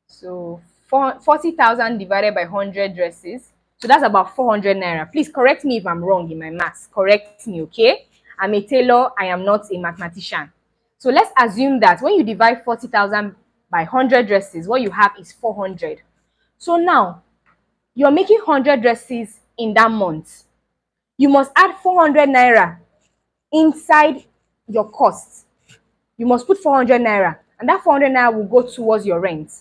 So 40,000 divided by 100 dresses. So that's about 400 naira. Please correct me if I'm wrong in my maths. Correct me, okay? I'm a tailor. I am not a mathematician. So let's assume that when you divide 40,000 by 100 dresses, what you have is 400. So now, you're making 100 dresses in that month. You must add 400 naira inside your costs. You must put 400 naira, and that 400 naira will go towards your rent.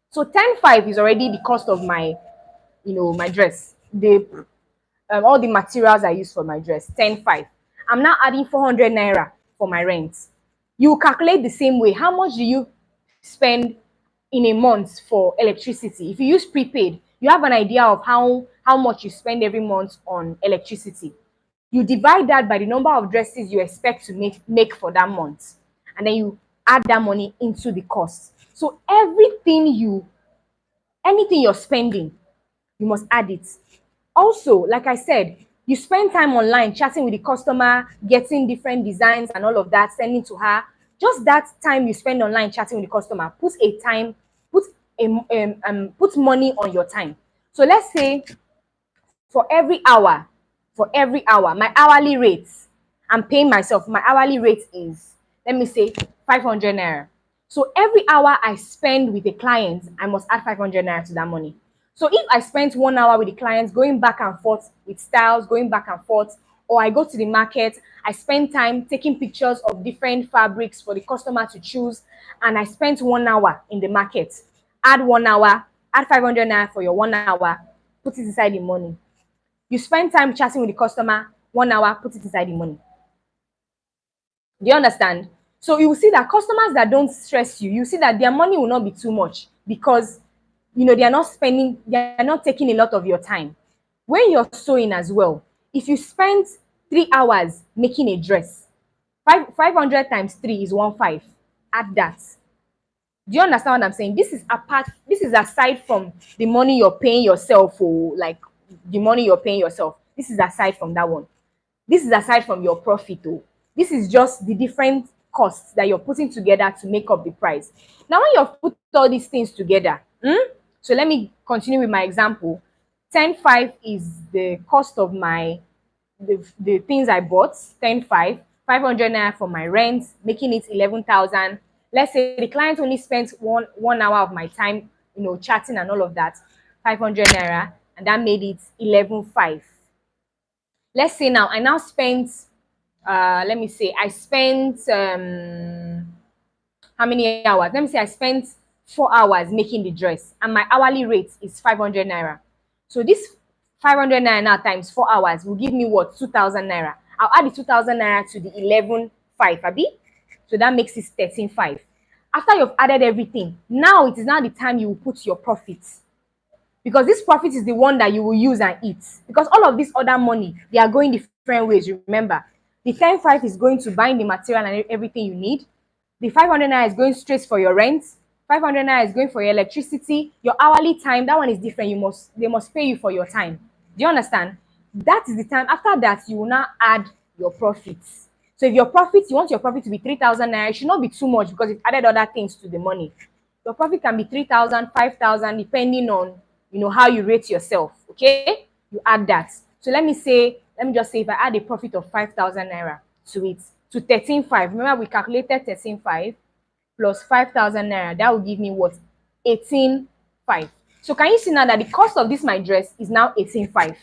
So 10,500 is already the cost of my, my dress. All the materials I use for my dress, 10,500. I'm now adding 400 naira for my rent. You calculate the same way. How much do you spend in a month for electricity? If you use prepaid, you have an idea of how much you spend every month on electricity. You divide that by the number of dresses you expect to make for that month, and then you add that money into the cost. So anything you're spending, you must add it. Also, like I said, you spend time online chatting with the customer, getting different designs and all of that, sending to her. Just that time you spend online chatting with the customer, put put money on your time. So let's say for every hour, my hourly rate, I'm paying myself, my hourly rate is, let me say, 500 naira. So every hour I spend with a client, I must add 500 naira to that money. So if I spent 1 hour with the clients going back and forth with styles, going back and forth, or I go to the market, I spend time taking pictures of different fabrics for the customer to choose, and I spent 1 hour in the market, add 1 hour, add 500 naira for your 1 hour, put it inside the money. You spend time chatting with the customer, 1 hour, put it inside the money. Do you understand? So you will see that customers that don't stress you see that their money will not be too much because they are not taking a lot of your time. When you're sewing as well, if you spend 3 hours making a dress, 500 times 3 is 1.5. Add that. Do you understand what I'm saying? This is aside from the money you're paying yourself, or like the money you're paying yourself. This is aside from that one. This is aside from your profit, oh. This is just the different costs that you're putting together to make up the price. Now, when you've put all these things together, so let me continue with my example. 10.5 is the cost of the things I bought, 10.5, 500 naira for my rent, making it 11,000. Let's say the client only spent one hour of my time, chatting and all of that, 500 naira, and that made it 11.5. Let's say now I now spent, let me say I spent how many hours? Let me say I spent 4 hours making the dress, and my hourly rate is 500 naira. So this 500 naira now times 4 hours will give me what? 2,000 naira. I'll add the 2,000 naira to the 11.5, abi? So that makes it 13.5. After you've added everything, now it is now the time you will put your profits, because this profit is the one that you will use and eat, because all of this other money, they are going different ways. Remember, the 10.5 is going to buy the material and everything you need. The 500 naira is going straight for your rent. 500 naira is going for your electricity. Your hourly time, that one is different. They must pay you for your time. Do you understand? That is the time. After that, you will now add your profits. So if you want your profit to be 3,000 naira, it should not be too much because you've added other things to the money. Your profit can be 3,000, 5,000, depending on how you rate yourself. Okay, you add that. So let me just say if I add a profit of 5,000 naira to it, to 13.5. Remember, we calculated 13.5 plus 5,000 naira. That will give me what? 18.5. So can you see now that the cost of this my dress is now 18.5?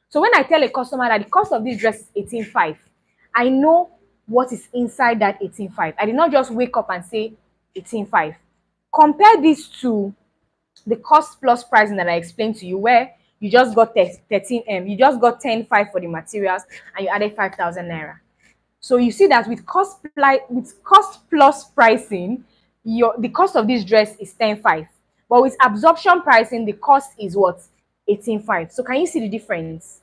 So when I tell a customer that the cost of this dress is 18.5, I know what is inside that 18.5. I did not just wake up and say 18.5. Compare this to the cost plus pricing that I explained to you, where you just got 10.5 for the materials and you added 5,000 naira. So you see that with cost plus pricing, the cost of this dress is 10.5. But with absorption pricing, the cost is what? 18.5. So can you see the difference?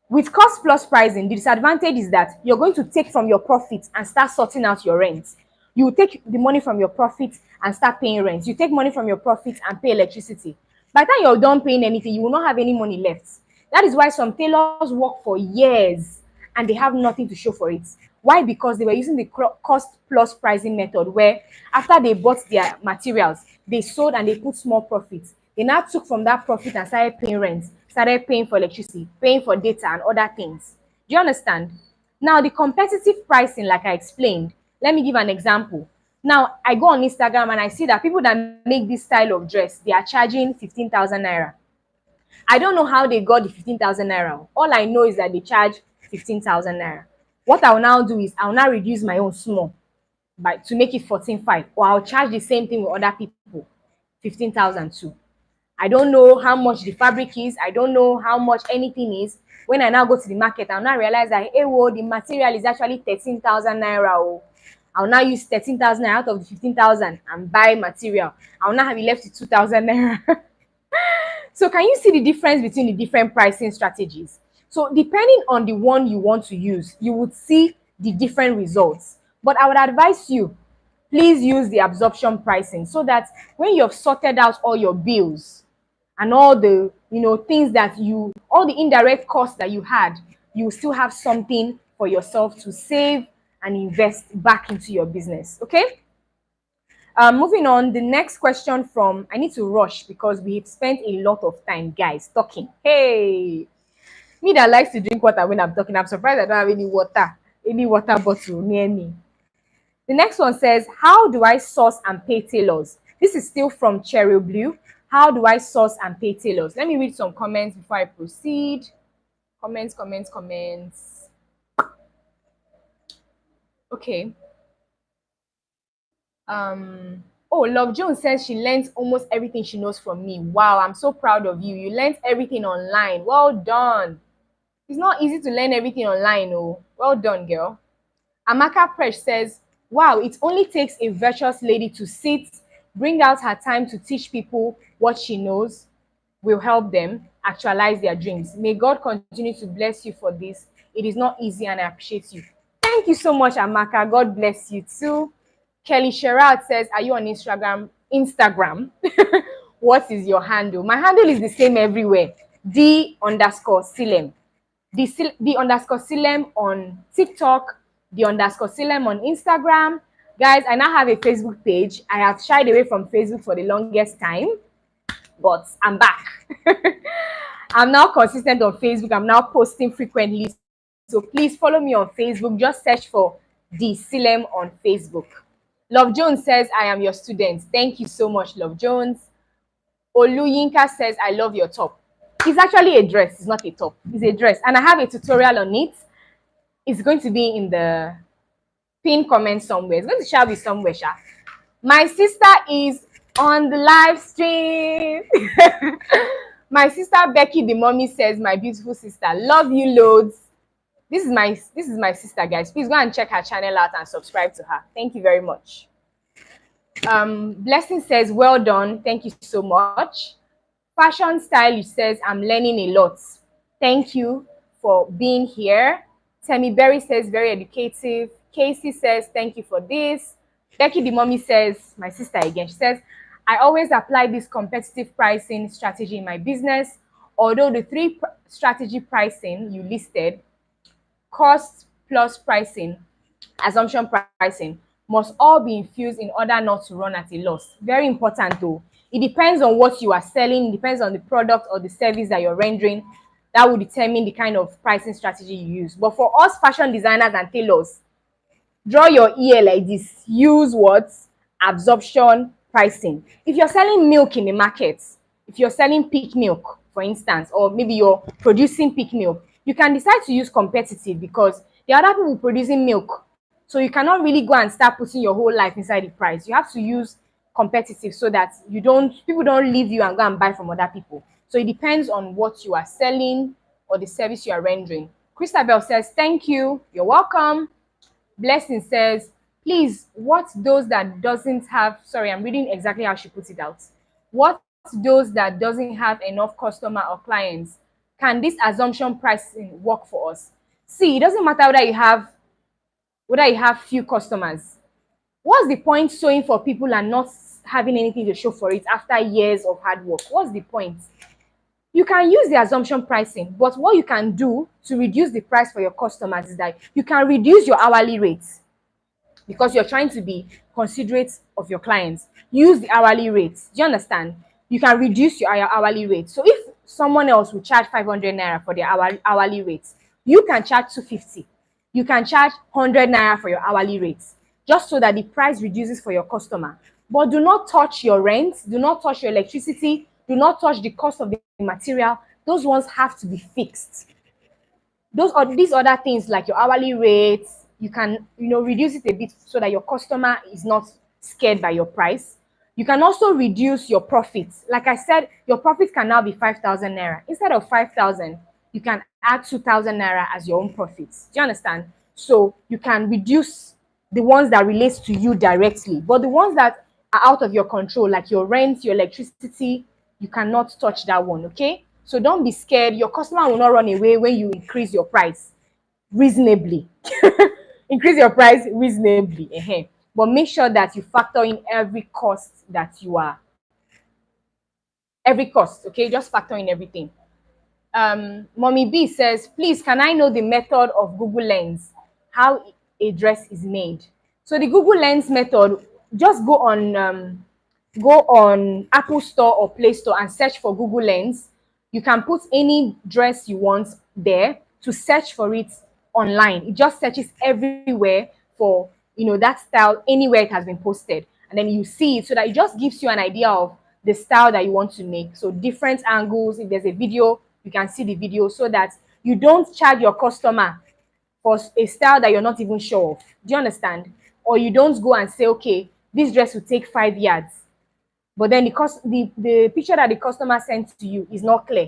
With cost plus pricing, the disadvantage is that you're going to take from your profit and start sorting out your rent. You take the money from your profit and start paying rent. You take money from your profit and pay electricity. By the time you're done paying anything, you will not have any money left. That is why some tailors work for years and they have nothing to show for it. Why? Because they were using the cost plus pricing method, where after they bought their materials, they sold and they put small profits. They now took from that profit and started paying rent, started paying for electricity, paying for data and other things. Do you understand? Now, the competitive pricing, like I explained, let me give an example. Now, I go on Instagram and I see that people that make this style of dress, they are charging 15,000 naira. I don't know how they got the 15,000 naira. All I know is that they charge 15,000 naira. What I'll now do is I'll now reduce my own small to make it 14.5, or I'll charge the same thing with other people, 15,000 too. I don't know how much the fabric is. I don't know how much anything is. When I now go to the market, I'll now realize that, hey, whoa, the material is actually 13,000 naira. Oh. I'll now use 13,000 naira out of the 15,000 and buy material. I'll now have it left with 2,000 naira. So can you see the difference between the different pricing strategies? So depending on the one you want to use, you would see the different results. But I would advise you, please use the absorption pricing so that when you've sorted out all your bills and all the things that all the indirect costs that you had, you still have something for yourself to save and invest back into your business. Okay. Moving on, the next question from, I need to rush because we've spent a lot of time, guys, talking. Hey, me that likes to drink water when I'm talking, I'm surprised I don't have any water bottle near me. The next one says, how do I source and pay tailors? This is still from Cherry Blue. How do I source and pay tailors? Let me read some comments before I proceed. Comments. Okay. Oh, Love Jones says she learns almost everything she knows from me. Wow, I'm so proud of you. You learned everything online. Well done. It's not easy to learn everything online. Oh, well done, girl. Amaka Presh says, wow, it only takes a virtuous lady to sit, bring out her time to teach people what she knows will help them actualize their dreams. May God continue to bless you for this. It is not easy and I appreciate you. Thank you so much, Amaka. God bless you too. Kelly Sherrod says, are you on Instagram? What is your handle? My handle is the same everywhere. D_Silem. The_Silem on TikTok, the_Silem on Instagram. Guys, I now have a Facebook page. I have shied away from Facebook for the longest time, but I'm back. I'm now consistent on Facebook. I'm now posting frequently. So please follow me on Facebook. Just search for the Silem on Facebook. Love Jones says, I am your student. Thank you so much, Love Jones. Oluyinka says, I love your top. It's actually a dress. It's not a top. It's a dress. And I have a tutorial on it. It's going to be in the pinned comment somewhere. It's going to shall be somewhere, Sha. My sister is on the live stream. My sister Becky the mommy says, my beautiful sister, love you loads. This is my sister, guys. Please go and check her channel out and subscribe to her. Thank you very much. Blessing says, well done. Thank you so much. Fashion Stylist says, I'm learning a lot. Thank you for being here. Tammy Berry says, very educative. Casey says, thank you for this. Becky the mommy says, my sister again, she says, I always apply this competitive pricing strategy in my business. Although the three strategy pricing you listed, cost plus pricing, assumption pricing, must all be infused in order not to run at a loss. Very important though. It depends on what you are selling, it depends on the product or the service that you're rendering. That will determine the kind of pricing strategy you use. But for us fashion designers and tailors, draw your ear like this. Use what? Absorption pricing. If you're selling milk in the market, if you're selling peak milk, for instance, or maybe you're producing peak milk, you can decide to use competitive because there are other people producing milk. So you cannot really go and start putting your whole life inside the price. You have to use competitive so that people don't leave you and go and buy from other people. So it depends on what you are selling or the service you are rendering. Christabel says, thank you. You're welcome. Blessing says, please, what those that doesn't have, sorry, I'm reading exactly how she puts it out. What those that doesn't have enough customer or clients? Can this assumption pricing work for us? See, it doesn't matter whether you have few customers. What's the point sewing for people and not having anything to show for it after years of hard work? What's the point? You can use the assumption pricing, but what you can do to reduce the price for your customers is that you can reduce your hourly rates because you're trying to be considerate of your clients. Use the hourly rates. Do you understand? You can reduce your hourly rate. So if someone else will charge 500 naira for their hourly rates, you can charge 250. You can charge 100 naira for your hourly rates, just so that the price reduces for your customer. But do not touch your rent, do not touch your electricity, do not touch the cost of the material. Those ones have to be fixed. These other things like your hourly rates, you can reduce it a bit so that your customer is not scared by your price. You can also reduce your profits. Like I said, your profit can now be 5,000 naira. Instead of 5,000, you can add 2,000 naira as your own profits. Do you understand? So you can reduce the ones that relates to you directly, but the ones that are out of your control, like your rent, your electricity, you cannot touch that one. Okay, so don't be scared. Your customer will not run away when you increase your price reasonably. Increase your price reasonably. but make sure that you factor in every cost that you are, every cost, okay? Just factor in everything. Mommy B says, please, can I know the method of Google Lens, how a dress is made? So the Google Lens method, just go on Apple Store or Play Store and search for Google Lens. You can put any dress you want there to search for it online. It just searches everywhere for, that style anywhere it has been posted, and then you see it, so that it just gives you an idea of the style that you want to make. So different angles, if there's a video, you can see the video, so that you don't charge your customer for a style that you're not even sure of. Do you understand? Or you don't go and say, okay, this dress will take 5 yards, but then the picture that the customer sent to you is not clear.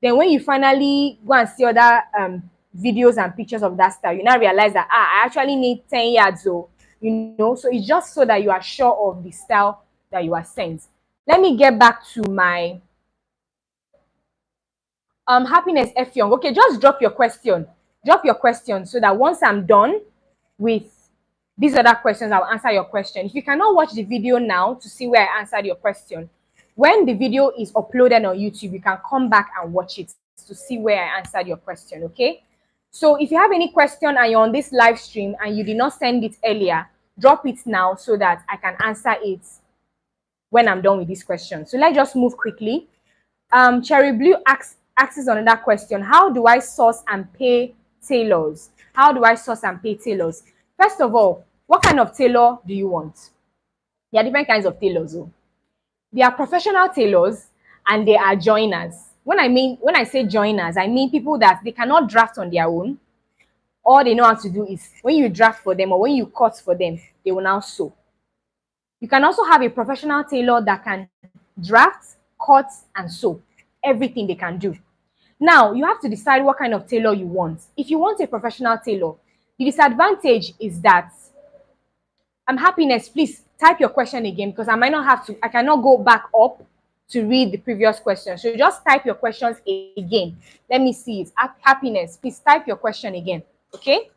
Then when you finally go and see other videos and pictures of that style, you now realize that, I actually need 10 yards. So, so it's just so that you are sure of the style that you are sent. Let me get back to my Happiness F Young. Okay, just drop your question. Drop your question, so that once I'm done with these other questions, I'll answer your question. If you cannot watch the video now to see where I answered your question, when the video is uploaded on YouTube, you can come back and watch it to see where I answered your question, okay? So if you have any question and you're on this live stream and you did not send it earlier, drop it now so that I can answer it when I'm done with this question. So let's just move quickly. Cherry Blue asks another question. How do I source and pay tailors? How do I source and pay tailors? First of all, what kind of tailor do you want? There are different kinds of tailors. Oh. There are professional tailors and there are joiners. When I say joiners, I mean people that they cannot draft on their own. All they know how to do is when you draft for them or when you cut for them, they will now sew. You can also have a professional tailor that can draft, cut, and sew. Everything they can do. Now, you have to decide what kind of tailor you want. If you want a professional tailor, the disadvantage is that, Happiness, please type your question again, because I cannot go back up to read the previous question. So just type your questions again. Let me see it. Happiness, please type your question again, okay?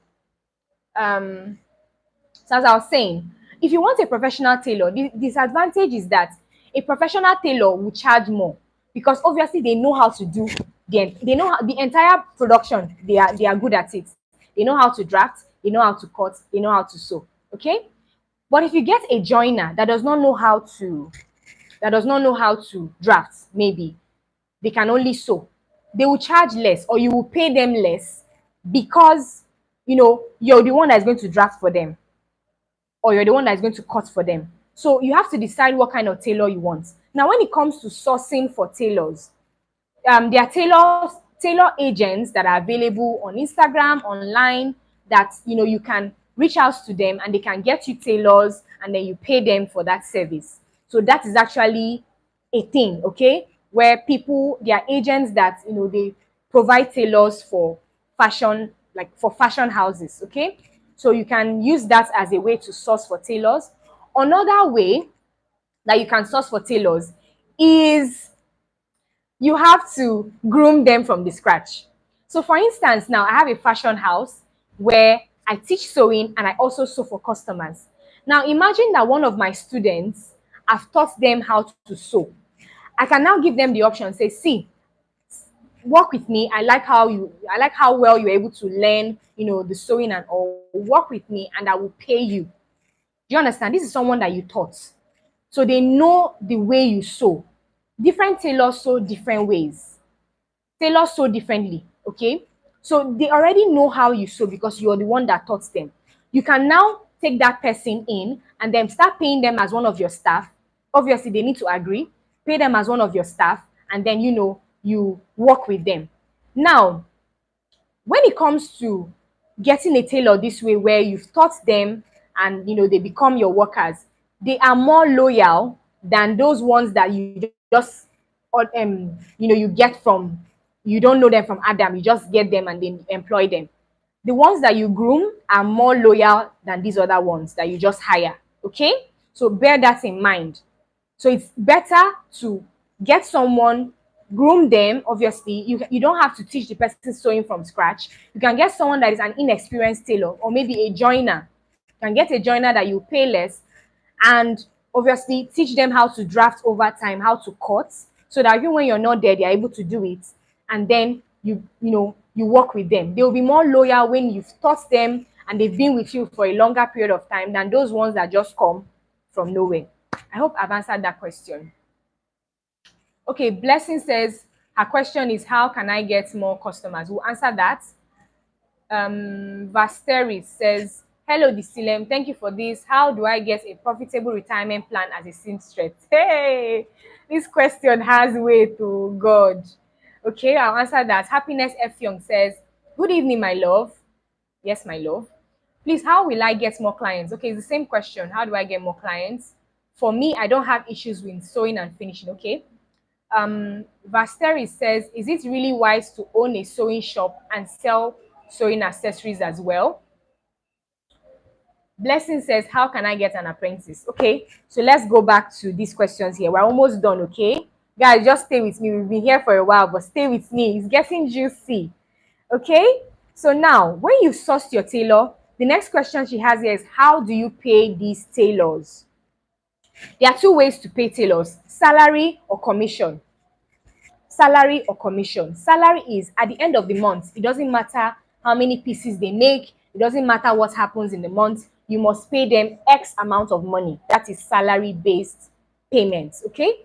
So as I was saying, if you want a professional tailor, the disadvantage is that a professional tailor will charge more, because obviously they know how to do they know how, the entire production, they are good at it. They know how to draft, they know how to cut, they know how to sew, okay? But if you get a joiner that does not know how to draft, maybe they can only sew, they will charge less, or you will pay them less, because you're the one that's going to draft for them, or you're the one that's going to cut for them. So you have to decide what kind of tailor you want. Now, when it comes to sourcing for tailors, there are tailor agents that are available on Instagram, online, that you can reach out to them and they can get you tailors, and then you pay them for that service. So that is actually a thing, okay, where there are agents that they provide tailors for fashion, like for fashion houses, okay? So you can use that as a way to source for tailors. Another way that you can source for tailors is you have to groom them from the scratch. So for instance, now I have a fashion house where I teach sewing and I also sew for customers. Now imagine that one of my students, I've taught them how to sew. I can now give them the option, say, see, work with me. I like how well you're able to learn, the sewing and all. Work with me and I will pay you. Do you understand? This is someone that you taught. So they know the way you sew. Different tailors sew different ways. Tailors sew differently, okay? So they already know how you sew because you're the one that taught them. You can now take that person in and then start paying them as one of your staff. Obviously, they need to agree. Pay them as one of your staff, and then, you work with them. Now, when it comes to getting a tailor this way, where you've taught them and they become your workers, they are more loyal than those ones that you just you get from, you don't know them from Adam, you just get them and then employ them. The ones that you groom are more loyal than these other ones that you just hire, okay? So bear that in mind. So it's better to get someone, groom them. Obviously, you don't have to teach the person sewing from scratch. You can get someone that is an inexperienced tailor, or maybe a joiner You can get a joiner that you pay less, and obviously teach them how to draft over time, how to cut, so that even when you're not there, they're able to do it. And then you work with them. They'll be more loyal when you've taught them and they've been with you for a longer period of time than those ones that just come from nowhere. I hope I've answered that question. Okay, Blessing says her question is, how can I get more customers? We'll answer that. Vasteris says, hello, the Silem. Thank you for this. How do I get a profitable retirement plan as a seamstress? Hey, this question has way to God. Okay, I'll answer that. Happiness F. Young says, good evening, my love. Yes, my love. Please, how will I get more clients? Okay, it's the same question. How do I get more clients? For me, I don't have issues with sewing and finishing, okay? Vasteri says, is it really wise to own a sewing shop and sell sewing accessories as well? Blessing says, how can I get an apprentice? Okay, so let's go back to these questions here. We're almost done, okay? Guys, just stay with me. We've been here for a while, but stay with me. It's getting juicy. Okay, so now when you source your tailor, the next question she has here is, how do you pay these tailors? There are two ways to pay tailors: salary or commission. Salary or commission. Salary is at the end of the month. It doesn't matter how many pieces they make. It doesn't matter what happens in the month. You must pay them X amount of money. That is salary based payments. Okay.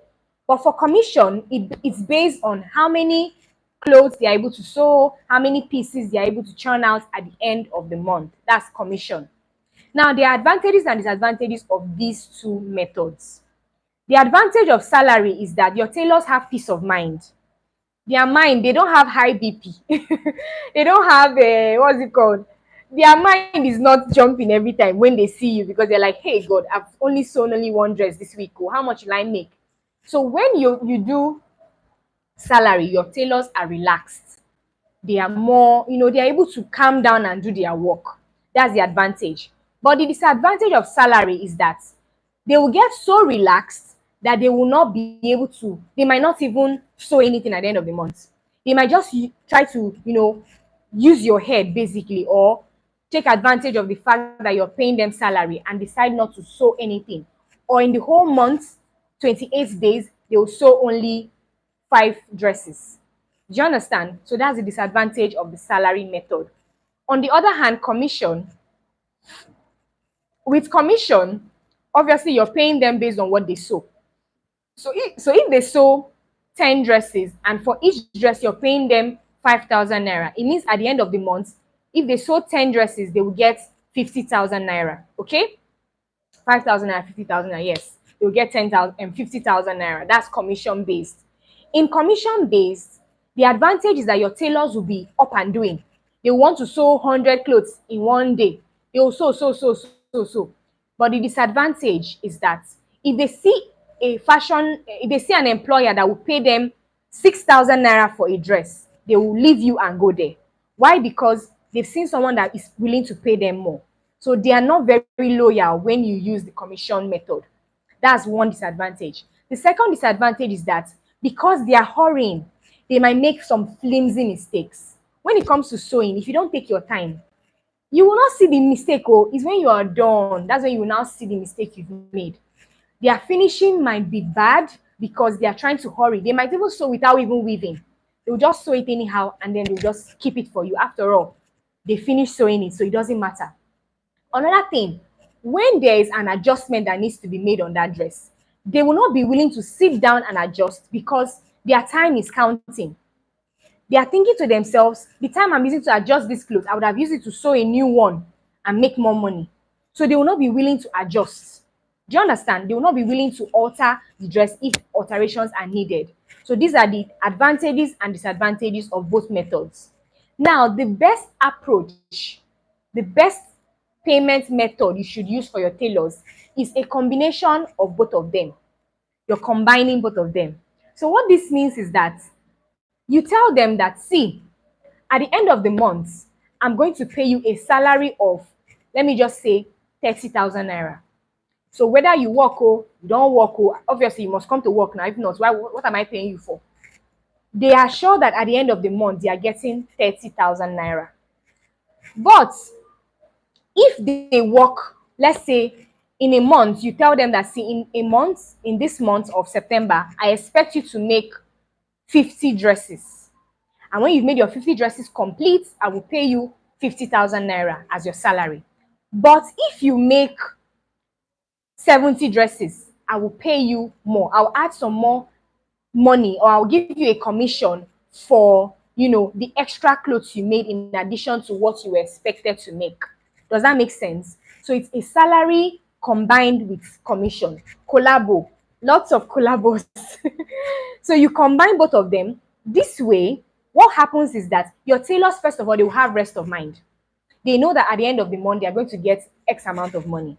But for commission, it's based on how many clothes they are able to sew, how many pieces they are able to churn out at the end of the month. That's commission. Now, there are advantages and disadvantages of these two methods. The advantage of salary is that your tailors have peace of mind. Their mind, they don't have high BP. They don't have what's it called? Their mind is not jumping every time when they see you, because they're like, hey God, I've only sewn only one dress this week. Oh, how much will I make? So when you do salary, your tailors are relaxed. They are more, they're able to calm down and do their work. That's the advantage. But the disadvantage of salary is that they will get so relaxed that they will not be able to, they might not even sew anything at the end of the month. They might just try to, use your head basically, or take advantage of the fact that you're paying them salary and decide not to sew anything. Or in the whole month, 28 days, they will sew only 5 dresses. Do you understand? So that's the disadvantage of the salary method. On the other hand, with commission, obviously you're paying them based on what they sew. So if they sew 10 dresses and for each dress you're paying them 5,000 naira, it means at the end of the month, if they sew 10 dresses, they will get 50,000 naira. Okay? 5,000 naira, 50,000 naira, yes. They will get 10,000 and 50,000 naira. That's commission based. In commission based, the advantage is that your tailors will be up and doing. They want to sew 100 clothes in one day. They will sew. But the disadvantage is that if they see if they see an employer that will pay them 6,000 naira for a dress, they will leave you and go there. Why? Because they've seen someone that is willing to pay them more. So they are not very loyal when you use the commission method. That's one disadvantage. The second disadvantage is that because they are hurrying, they might make some flimsy mistakes. When it comes to sewing, if you don't take your time, you will not see the mistake. Oh, it's when you are done. That's when you will now see the mistake you've made. Their finishing might be bad because they are trying to hurry. They might even sew without even weaving. They'll just sew it anyhow and then they'll just keep it for you. After all, they finish sewing it, so it doesn't matter. Another thing, when there is an adjustment that needs to be made on that dress, they will not be willing to sit down and adjust because their time is counting. They are thinking to themselves, the time I'm using to adjust this clothes, I would have used it to sew a new one and make more money. So they will not be willing to adjust. Do you understand? They will not be willing to alter the dress if alterations are needed. So these are the advantages and disadvantages of both methods. Now, the best approach, the best payment method you should use for your tailors is a combination of both of them. You're combining both of them. So what this means is that you tell them that, see, at the end of the month, I'm going to pay you a salary of, let me just say, 30,000 naira. So whether you work or you don't work, or obviously you must come to work now. If not, what am I paying you for? They are sure that at the end of the month, they are getting 30,000 naira. But if they work let's say in a month, you tell them that, see, in this month of September, I expect you to make 50 dresses. And when you've made your 50 dresses complete, I will pay you 50,000 naira as your salary. But if you make 70 dresses, I will pay you more. I'll add some more money, or I'll give you a commission for, the extra clothes you made in addition to what you were expected to make. Does that make sense? So it's a salary combined with commission. Collabo. Lots of collabos. So you combine both of them. This way, what happens is that your tailors, first of all, they will have rest of mind. They know that at the end of the month, they are going to get X amount of money.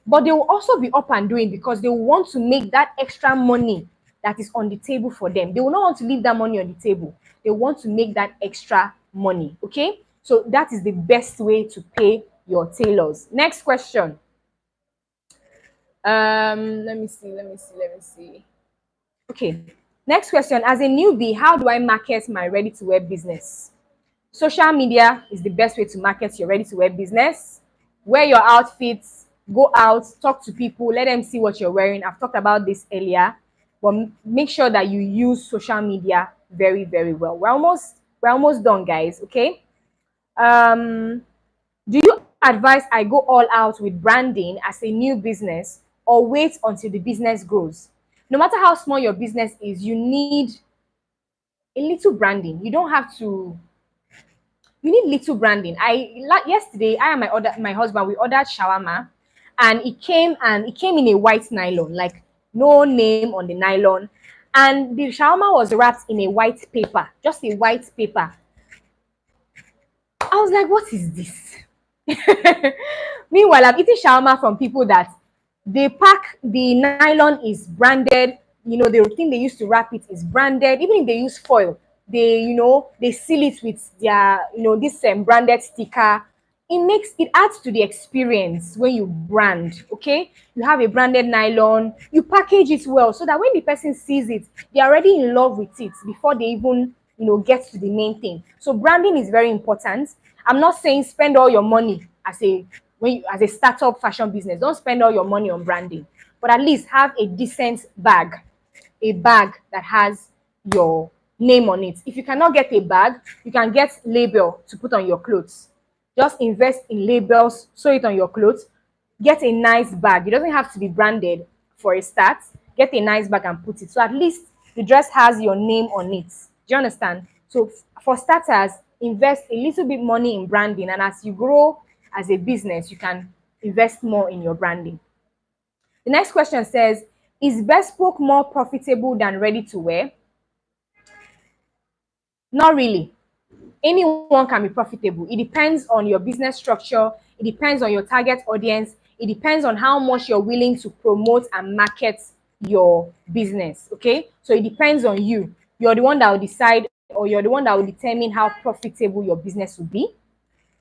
But they will also be up and doing because they will want to make that extra money that is on the table for them. They will not want to leave that money on the table. They want to make that extra money. Okay? So that is the best way to pay your tailors. Next question. Let me see. Okay. Next question. As a newbie, how do I market my ready-to-wear business? Social media is the best way to market your ready-to-wear business. Wear your outfits, go out, talk to people, let them see what you're wearing. I've talked about this earlier, but make sure that you use social media very, very well. We're almost done, guys. Okay. Do you advise I go all out with branding as a new business, or wait until the business grows? No matter how small your business is, you need a little branding. You don't have to you need little branding. Yesterday, I and my husband, we ordered shawarma, and it came in a white nylon, like no name on the nylon, and the shawarma was wrapped in a white paper, just a white paper. I was like, what is this? Meanwhile, I'm eating shawarma from people that they pack the nylon is branded. The thing they used to wrap it is branded. Even if they use foil, they seal it with their, this branded sticker. It adds to the experience when you brand. Okay, you have a branded nylon, you package it well so that when the person sees it, they're already in love with it before they even get to the main thing. So branding is very important. I'm not saying spend all your money as a startup fashion business. Don't spend all your money on branding, but at least have a decent bag, a bag that has your name on it. If you cannot get a bag, you can get label to put on your clothes. Just invest in labels, sew it on your clothes. Get a nice bag. It doesn't have to be branded for a start. Get a nice bag and put it. So at least the dress has your name on it. Do you understand? So for starters, invest a little bit money in branding, and as you grow as a business, you can invest more in your branding. The next question says, is bespoke more profitable than ready to wear? Not really. Anyone can be profitable. It depends on your business structure. It depends on your target audience. It depends on how much you're willing to promote and market your business. Okay, so it depends on you. You're the one that will decide, or you're the one that will determine how profitable your business will be.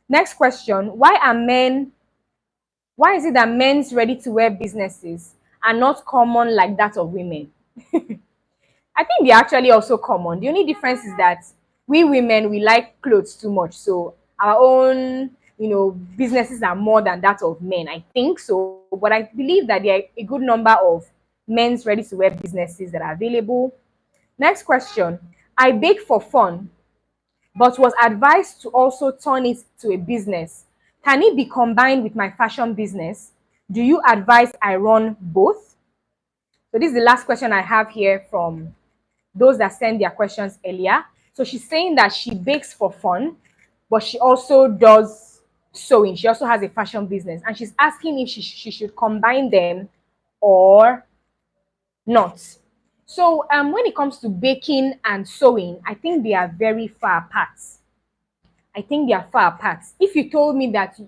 Next question. Why is it that men's ready-to-wear businesses are not common like that of women? I think they're actually also common. The only difference is that we women, we like clothes too much. So our own, businesses are more than that of men. I think so. But I believe that there are a good number of men's ready-to-wear businesses that are available. Next question. I bake for fun, but was advised to also turn it to a business. Can it be combined with my fashion business? Do you advise I run both? So this is the last question I have here from those that sent their questions earlier. So she's saying that she bakes for fun, but she also does sewing. She also has a fashion business, and she's asking if she should combine them or not. So when it comes to baking and sewing, I think they are very far apart. I think they are far apart. If you told me that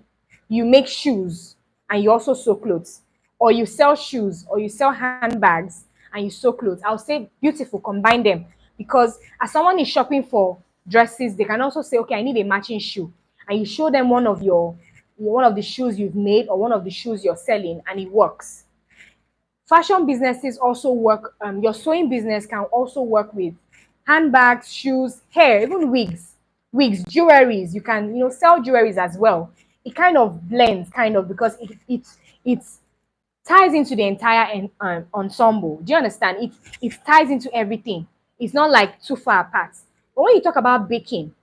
you make shoes and you also sew clothes, or you sell shoes, or you sell handbags and you sew clothes, I'll say beautiful, combine them. Because as someone is shopping for dresses, they can also say, okay, I need a matching shoe. And you show them one of the shoes you've made, or one of the shoes you're selling, and it works. Fashion businesses also work. Your sewing business can also work with handbags, shoes, hair, even wigs, jewelries. You can sell jewelries as well. It kind of blends, because It ties into the entire ensemble. Do you understand? It ties into everything. It's not like too far apart. But when you talk about baking,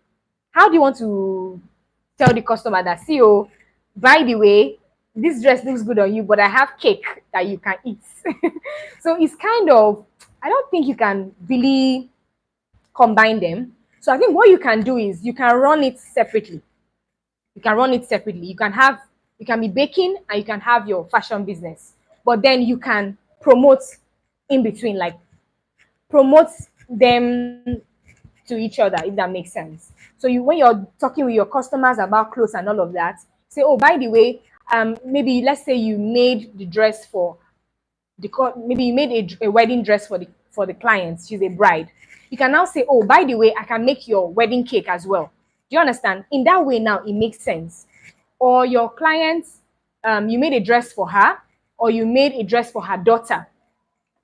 how do you want to tell the customer that, see, oh, by the way, this dress looks good on you, but I have cake that you can eat. So it's kind of, I don't think you can really combine them. So I think what you can do is you can run it separately. You can run it separately. You can be baking and you can have your fashion business, but then you can promote in between, like promote them to each other, if that makes sense. So you, when you're talking with your customers about clothes and all of that, say, oh, by the way, maybe let's say you made the dress for maybe you made a wedding dress for the client. She's a bride. You can now say, oh, by the way, I can make your wedding cake as well. Do you understand? In that way, now it makes sense. Or your client, you made a dress for her, or you made a dress for her daughter,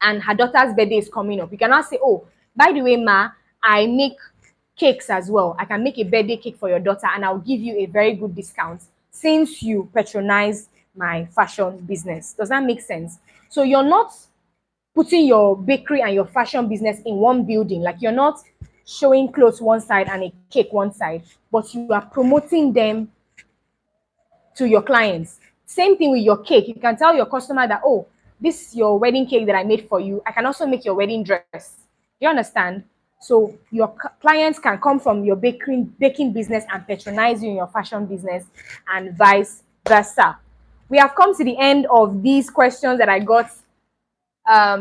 and her daughter's birthday is coming up. You can now say, oh, by the way, ma, I make cakes as well. I can make a birthday cake for your daughter, and I'll give you a very good discount since you patronize my fashion business. Does that make sense? So you're not putting your bakery and your fashion business in one building. Like, you're not showing clothes one side and a cake one side, but you are promoting them to your clients. Same thing with your cake. You can tell your customer that, oh, this is your wedding cake that I made for you. I can also make your wedding dress. Do you understand? So your clients can come from your baking business and patronize you in your fashion business, and vice versa. We have come to the end of these questions that I got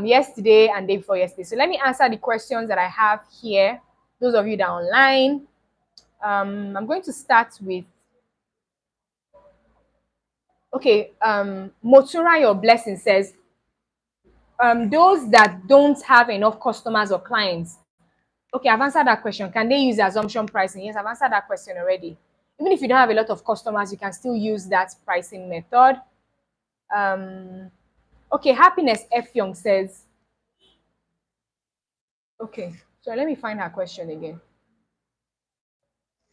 yesterday and day before yesterday. So let me answer the questions that I have here. Those of you that are online, I'm going to start with, okay, Motura Your Blessing says, those that don't have enough customers or clients. Okay, I've answered that question. Can they use assumption pricing? Yes, I've answered that question already. Even if you don't have a lot of customers, you can still use that pricing method. Okay, Happiness F. Young says, okay, so let me find her question again.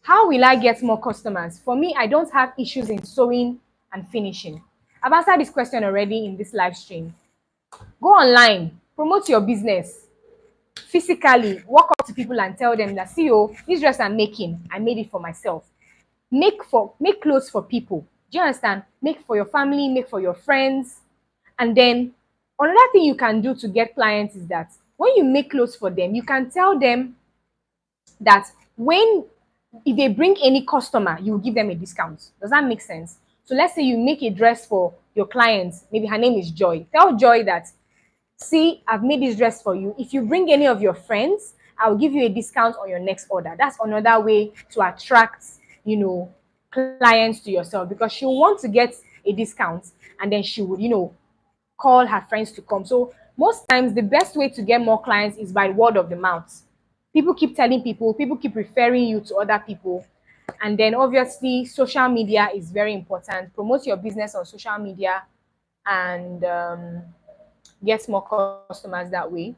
How will I get more customers? For me, I don't have issues in sewing and finishing. I've answered this question already in this live stream. Go online, promote your business. Physically, walk up to people and tell them that, see, oh, this dress I'm making, I made it for myself. Make clothes for people. Do you understand? Make for your family, make for your friends. And then another thing you can do to get clients is that when you make clothes for them, you can tell them that when if they bring any customer, you will give them a discount. Does that make sense? So let's say you make a dress for your clients, maybe her name is Joy. Tell Joy that, see, I've made this dress for you. If you bring any of your friends, I'll give you a discount on your next order. That's another way to attract, clients to yourself, because she'll want to get a discount, and then she would, call her friends to come. So most times the best way to get more clients is by word of the mouth. People keep telling people keep referring you to other people. And then obviously social media is very important. Promote your business on social media, and get more customers that way.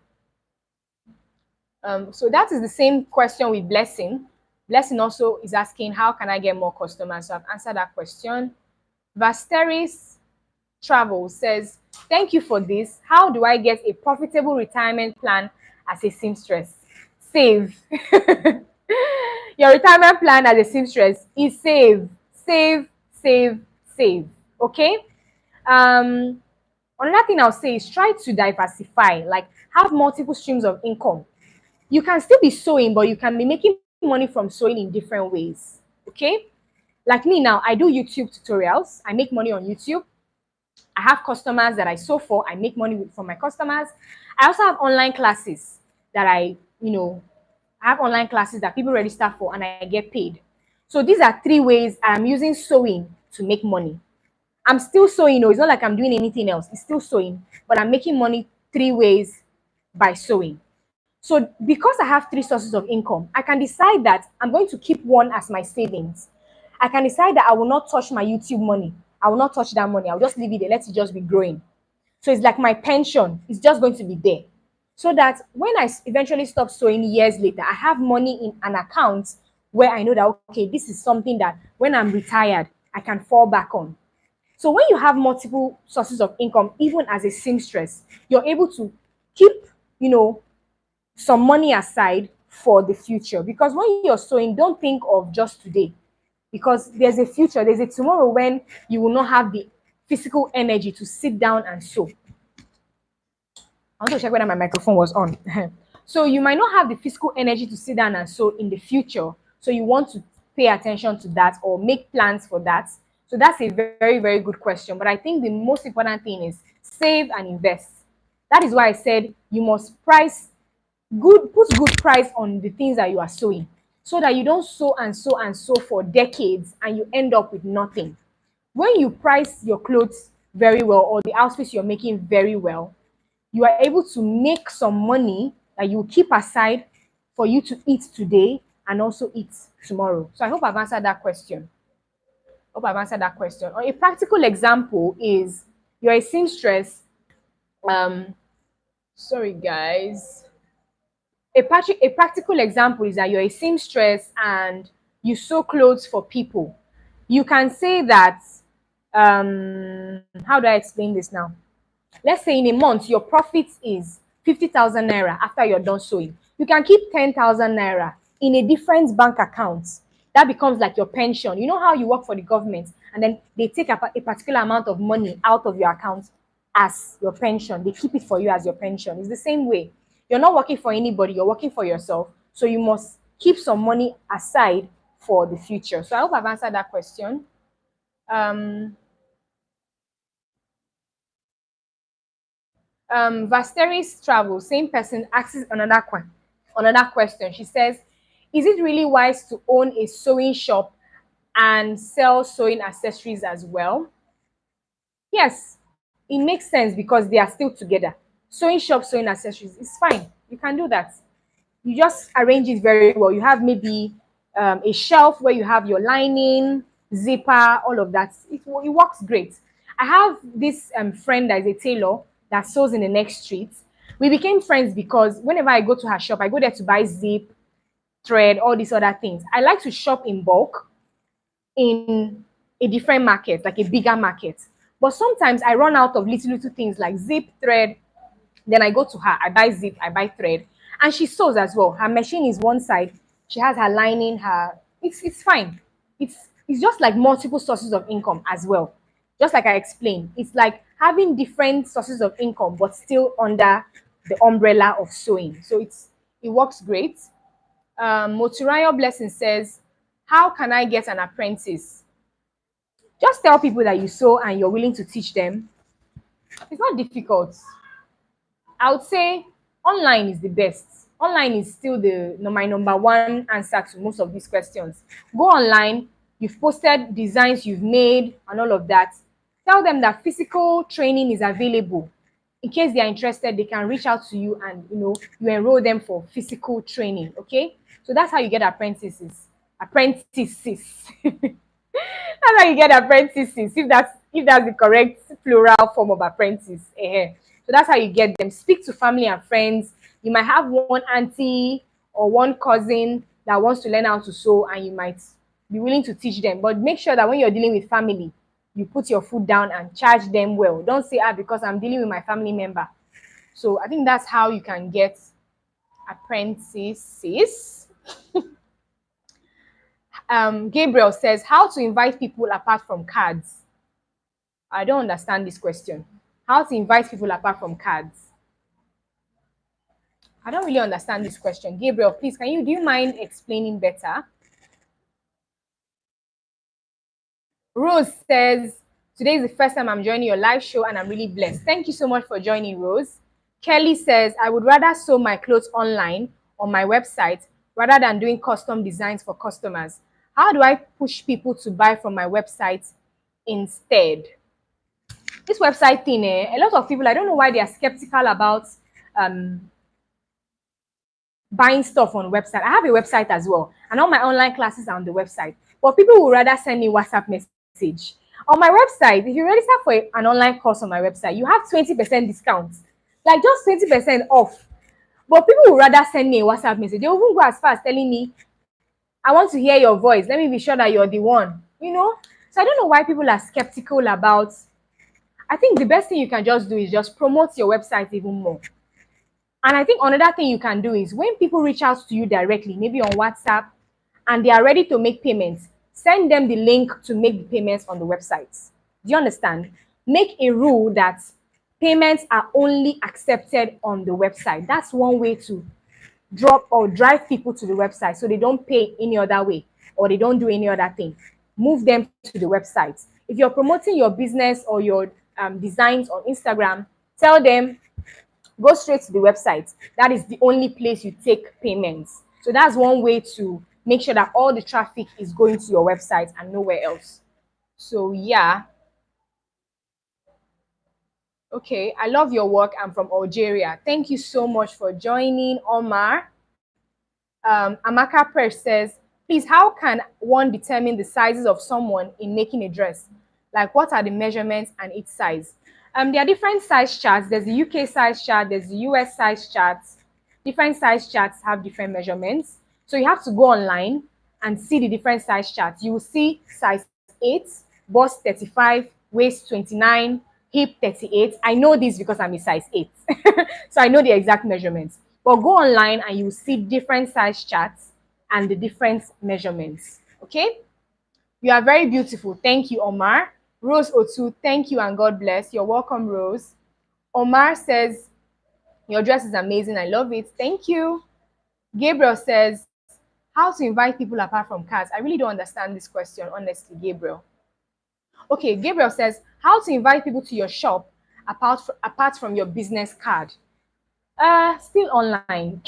So that is the same question with Blessing. Blessing also is asking, how can I get more customers? So I've answered that question. Vasteris Travel says, thank you for this. How do I get a profitable retirement plan as a seamstress? Save. Your retirement plan as a seamstress is save, save, save, save. Okay? Another thing I'll say is try to diversify, like have multiple streams of income. You can still be sewing, but you can be making money from sewing in different ways. Okay? Like me now, I do YouTube tutorials. I make money on YouTube. I have customers that I sew for. I make money from my customers. I also have online classes that I have online classes that people register for, and I get paid. So these are three ways I'm using sewing to make money. I'm still sewing, it's not like I'm doing anything else. It's still sewing, but I'm making money three ways by sewing. So because I have three sources of income, I can decide that I'm going to keep one as my savings. I can decide that I will not touch my YouTube money. I will not touch that money. I'll just leave it there. Let it just be growing. So it's like my pension. It's just going to be there. So that when I eventually stop sewing years later, I have money in an account where I know that, okay, this is something that when I'm retired, I can fall back on. So when you have multiple sources of income, even as a seamstress, you're able to keep, you know, some money aside for the future. Because when you're sewing, don't think of just today, because there's a future, there's a tomorrow when you will not have the physical energy to sit down and sew. I want to check whether my microphone was on. So you might not have the physical energy to sit down and sew in the future. So you want to pay attention to that or make plans for that. So that's a very, very good question. But I think the most important thing is save and invest. That is why I said you must put good price on the things that you are sewing, so that you don't sew and sew and sew for decades and you end up with nothing. When you price your clothes very well, or the outfits you're making very well, you are able to make some money that you keep aside for you to eat today and also eat tomorrow. So I hope I've answered that question. Or a practical example is you're a seamstress. Sorry guys. A practical example is that you're a seamstress and you sew clothes for people. You can say that, how do I explain this now? Let's say in a month your profit is 50,000 naira after you're done sewing. You can keep 10,000 naira in a different bank account. That becomes like your pension. You know how you work for the government and then they take a particular amount of money out of your account as your pension. They keep it for you as your pension. It's the same way. You're not working for anybody, you're working for yourself. So you must keep some money aside for the future. So I hope I've answered that question. Vasteris Travel, same person, asks another question. She says, is it really wise to own a sewing shop and sell sewing accessories as well? Yes, it makes sense because they are still together. Sewing shop, sewing accessories is fine. You can do that. You just arrange it very well. You have maybe a shelf where you have your lining, zipper, all of that. It works great. I have this friend that is a tailor that sews in the next street. We became friends because whenever I go to her shop, I go there to buy zip, thread, all these other things. I like to shop in bulk in a different market, like a bigger market. But sometimes I run out of little things like zip, thread. Then I go to her, I buy zip, I buy thread, and she sews as well. Her machine is one side, she has her lining, her it's fine. It's just like multiple sources of income as well. Just like I explained, it's like having different sources of income, but still under the umbrella of sewing. So it works great. Moturayo Blessing says, how can I get an apprentice? Just tell people that you sew and you're willing to teach them. It's not difficult. I would say online is the best. Online is still my number one answer to most of these questions. Go online, you've posted designs you've made and all of that. Tell them that physical training is available. In case they are interested, they can reach out to you and you enroll them for physical training. Okay, so that's how you get apprentices. Apprentices. That's how you get apprentices, if that's the correct plural form of apprentice. So that's how you get them. Speak to family and friends. You might have one auntie or one cousin that wants to learn how to sew, and you might be willing to teach them. But make sure that when you're dealing with family, you put your foot down and charge them well. Don't say, because I'm dealing with my family member. So I think that's how you can get apprentices. Gabriel says, how to invite people apart from cards? I don't understand this question. How to invite people apart from cards? I don't really understand this question. Gabriel, please, do you mind explaining better? Rose says, today is the first time I'm joining your live show and I'm really blessed. Thank you so much for joining, Rose. Kelly says, I would rather sew my clothes online on my website rather than doing custom designs for customers. How do I push people to buy from my website instead? This website thing, a lot of people, I don't know why they are skeptical about buying stuff on website. I have a website as well, and all my online classes are on the website. But people would rather send me WhatsApp message. On my website, if you register for an online course on my website, you have 20% discount, like just 20% off. But people would rather send me a WhatsApp message. They will even go as far as telling me, I want to hear your voice. Let me be sure that you're the one. So I don't know why people are skeptical about. I think the best thing you can just do is just promote your website even more. And I think another thing you can do is when people reach out to you directly, maybe on WhatsApp, and they are ready to make payments, send them the link to make the payments on the website. Do you understand? Make a rule that payments are only accepted on the website. That's one way to drop or drive people to the website so they don't pay any other way or they don't do any other thing. Move them to the website. If you're promoting your business or your designs on Instagram, tell them go straight to the website. That is the only place you take payments. So that's one way to make sure that all the traffic is going to your website and nowhere else. So yeah. Okay, I love your work. I'm from Algeria. Thank you so much for joining, Omar. Amaka Presh says, please, how can one determine the sizes of someone in making a dress? Like, what are the measurements and its size? There are different size charts. There's the UK size chart, there's the US size charts. Different size charts have different measurements. So you have to go online and see the different size charts. You will see size 8, bust 35, waist 29, hip 38. I know this because I'm a size 8. So I know the exact measurements. But go online and you see different size charts and the different measurements. Okay? You are very beautiful. Thank you, Omar. Rose Otu, thank you and God bless. You're welcome, Rose. Omar says, your dress is amazing. I love it. Thank you. Gabriel says, how to invite people apart from cards? I really don't understand this question, honestly, Gabriel. Okay, Gabriel says, how to invite people to your shop apart from your business card? Still online.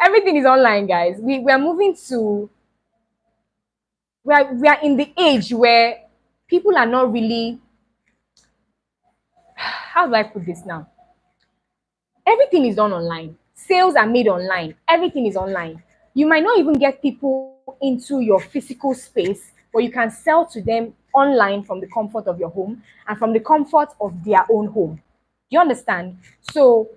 Everything is online, guys. We are moving to we are in the age where people are not really, how do I put this now? Everything is done online. Sales are made online. Everything is online. You might not even get people into your physical space, but you can sell to them online from the comfort of your home and from the comfort of their own home. Do you understand? So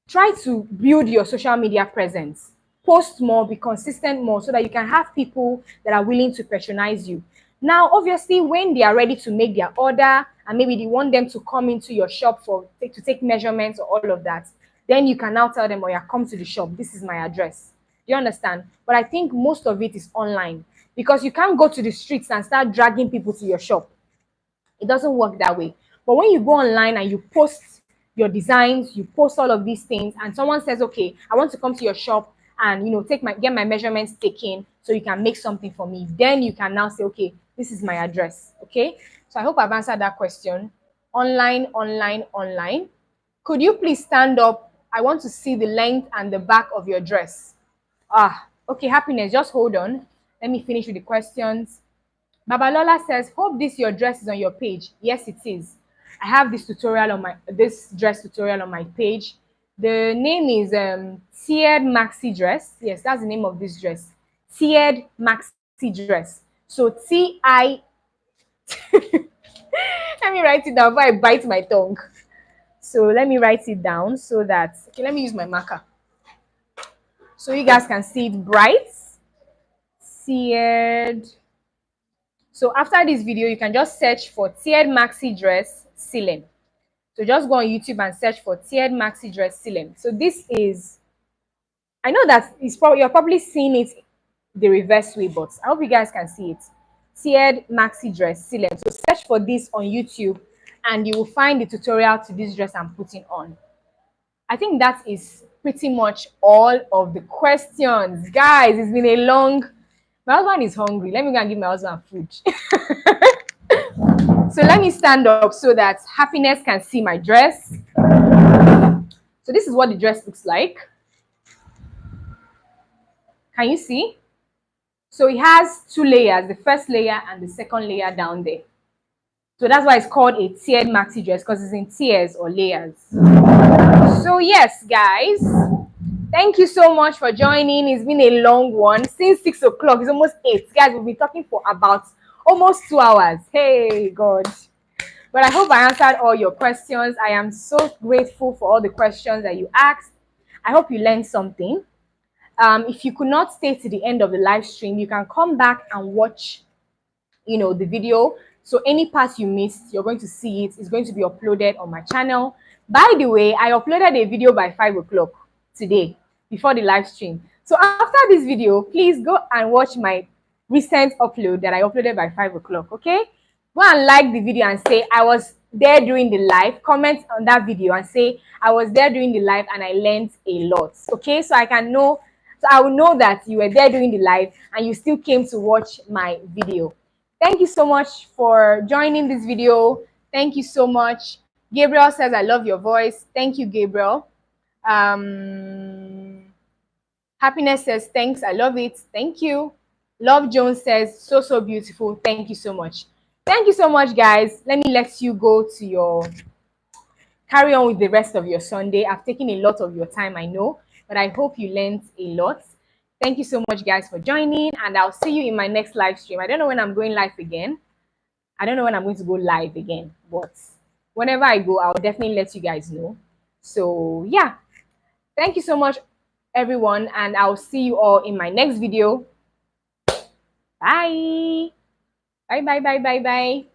try to build your social media presence. Post more, be consistent more so that you can have people that are willing to patronize you. Now, obviously, when they are ready to make their order and maybe they want them to come into your shop to take measurements or all of that, then you can now tell them, oh yeah, come to the shop. This is my address. Do you understand? But I think most of it is online because you can't go to the streets and start dragging people to your shop. It doesn't work that way. But when you go online and you post your designs, you post all of these things, and someone says, okay, I want to come to your shop and get my measurements taken so you can make something for me, then you can now say, okay, this is my address. Okay. So I hope I've answered that question. Online, online, online. Could you please stand up? I want to see the length and the back of your dress. Okay, happiness, just hold on. Let me finish with the questions. Babalola says, hope this your dress is on your page. Yes, it is. I have this dress tutorial on my page. The name is tiered maxi dress. Yes, that's the name of this dress. Tiered maxi dress. So T-I let me write it down before I bite my tongue. So let me write it down so that let me use my marker. So you guys can see it bright. Tiered. So after this video, you can just search for tiered maxi dress Silem. So just go on YouTube and search for tiered maxi dress Silem. So this is, I know that you're probably seeing it the reverse way, but I hope you guys can see it. Tiered maxi dress Silem. So search for this on YouTube and you will find the tutorial to this dress I'm putting on. I think that is pretty much all of the questions. Guys, it's been a long, my husband is hungry. Let me go and give my husband food. So let me stand up so that happiness can see my dress. So this is what the dress looks like. Can you see? So it has two layers, the first layer and the second layer down there. So that's why it's called a tiered maxi dress, because it's in tiers or layers. So yes, guys, thank you so much for joining. It's been a long one. Since 6 o'clock, it's almost 8. Guys, we'll be talking for about almost 2 hours. Hey, God. But I hope I answered all your questions. I am so grateful for all the questions that you asked. I hope you learned something. If you could not stay to the end of the live stream, you can come back and watch the video. So any parts you missed, you're going to see it. It's going to be uploaded on my channel. By the way, I uploaded a video by 5 o'clock today before the live stream. So after this video, please go and watch my recent upload that I uploaded by 5 o'clock, okay? Go and like the video and say I was there during the live. Comment on that video and say I was there during the live and I learned a lot, okay? So I can know, so I will know that you were there during the live and you still came to watch my video. Thank you so much for joining this video. Thank you so much. Gabriel says, I love your voice. Thank you, Gabriel. Happiness says, thanks, I love it. Thank you. Love Jones says, so beautiful. Thank you so much. Thank you so much, guys. Let me let you go to your, carry on with the rest of your Sunday. I've taken a lot of your time, I know, but I hope you learned a lot. Thank you so much, guys, for joining, and I'll see you in my next live stream. I don't know when I'm going live again. I don't know when I'm going to go live again, but whenever I go, I'll definitely let you guys know. So yeah, thank you so much, everyone, and I'll see you all in my next video. Bye. Bye.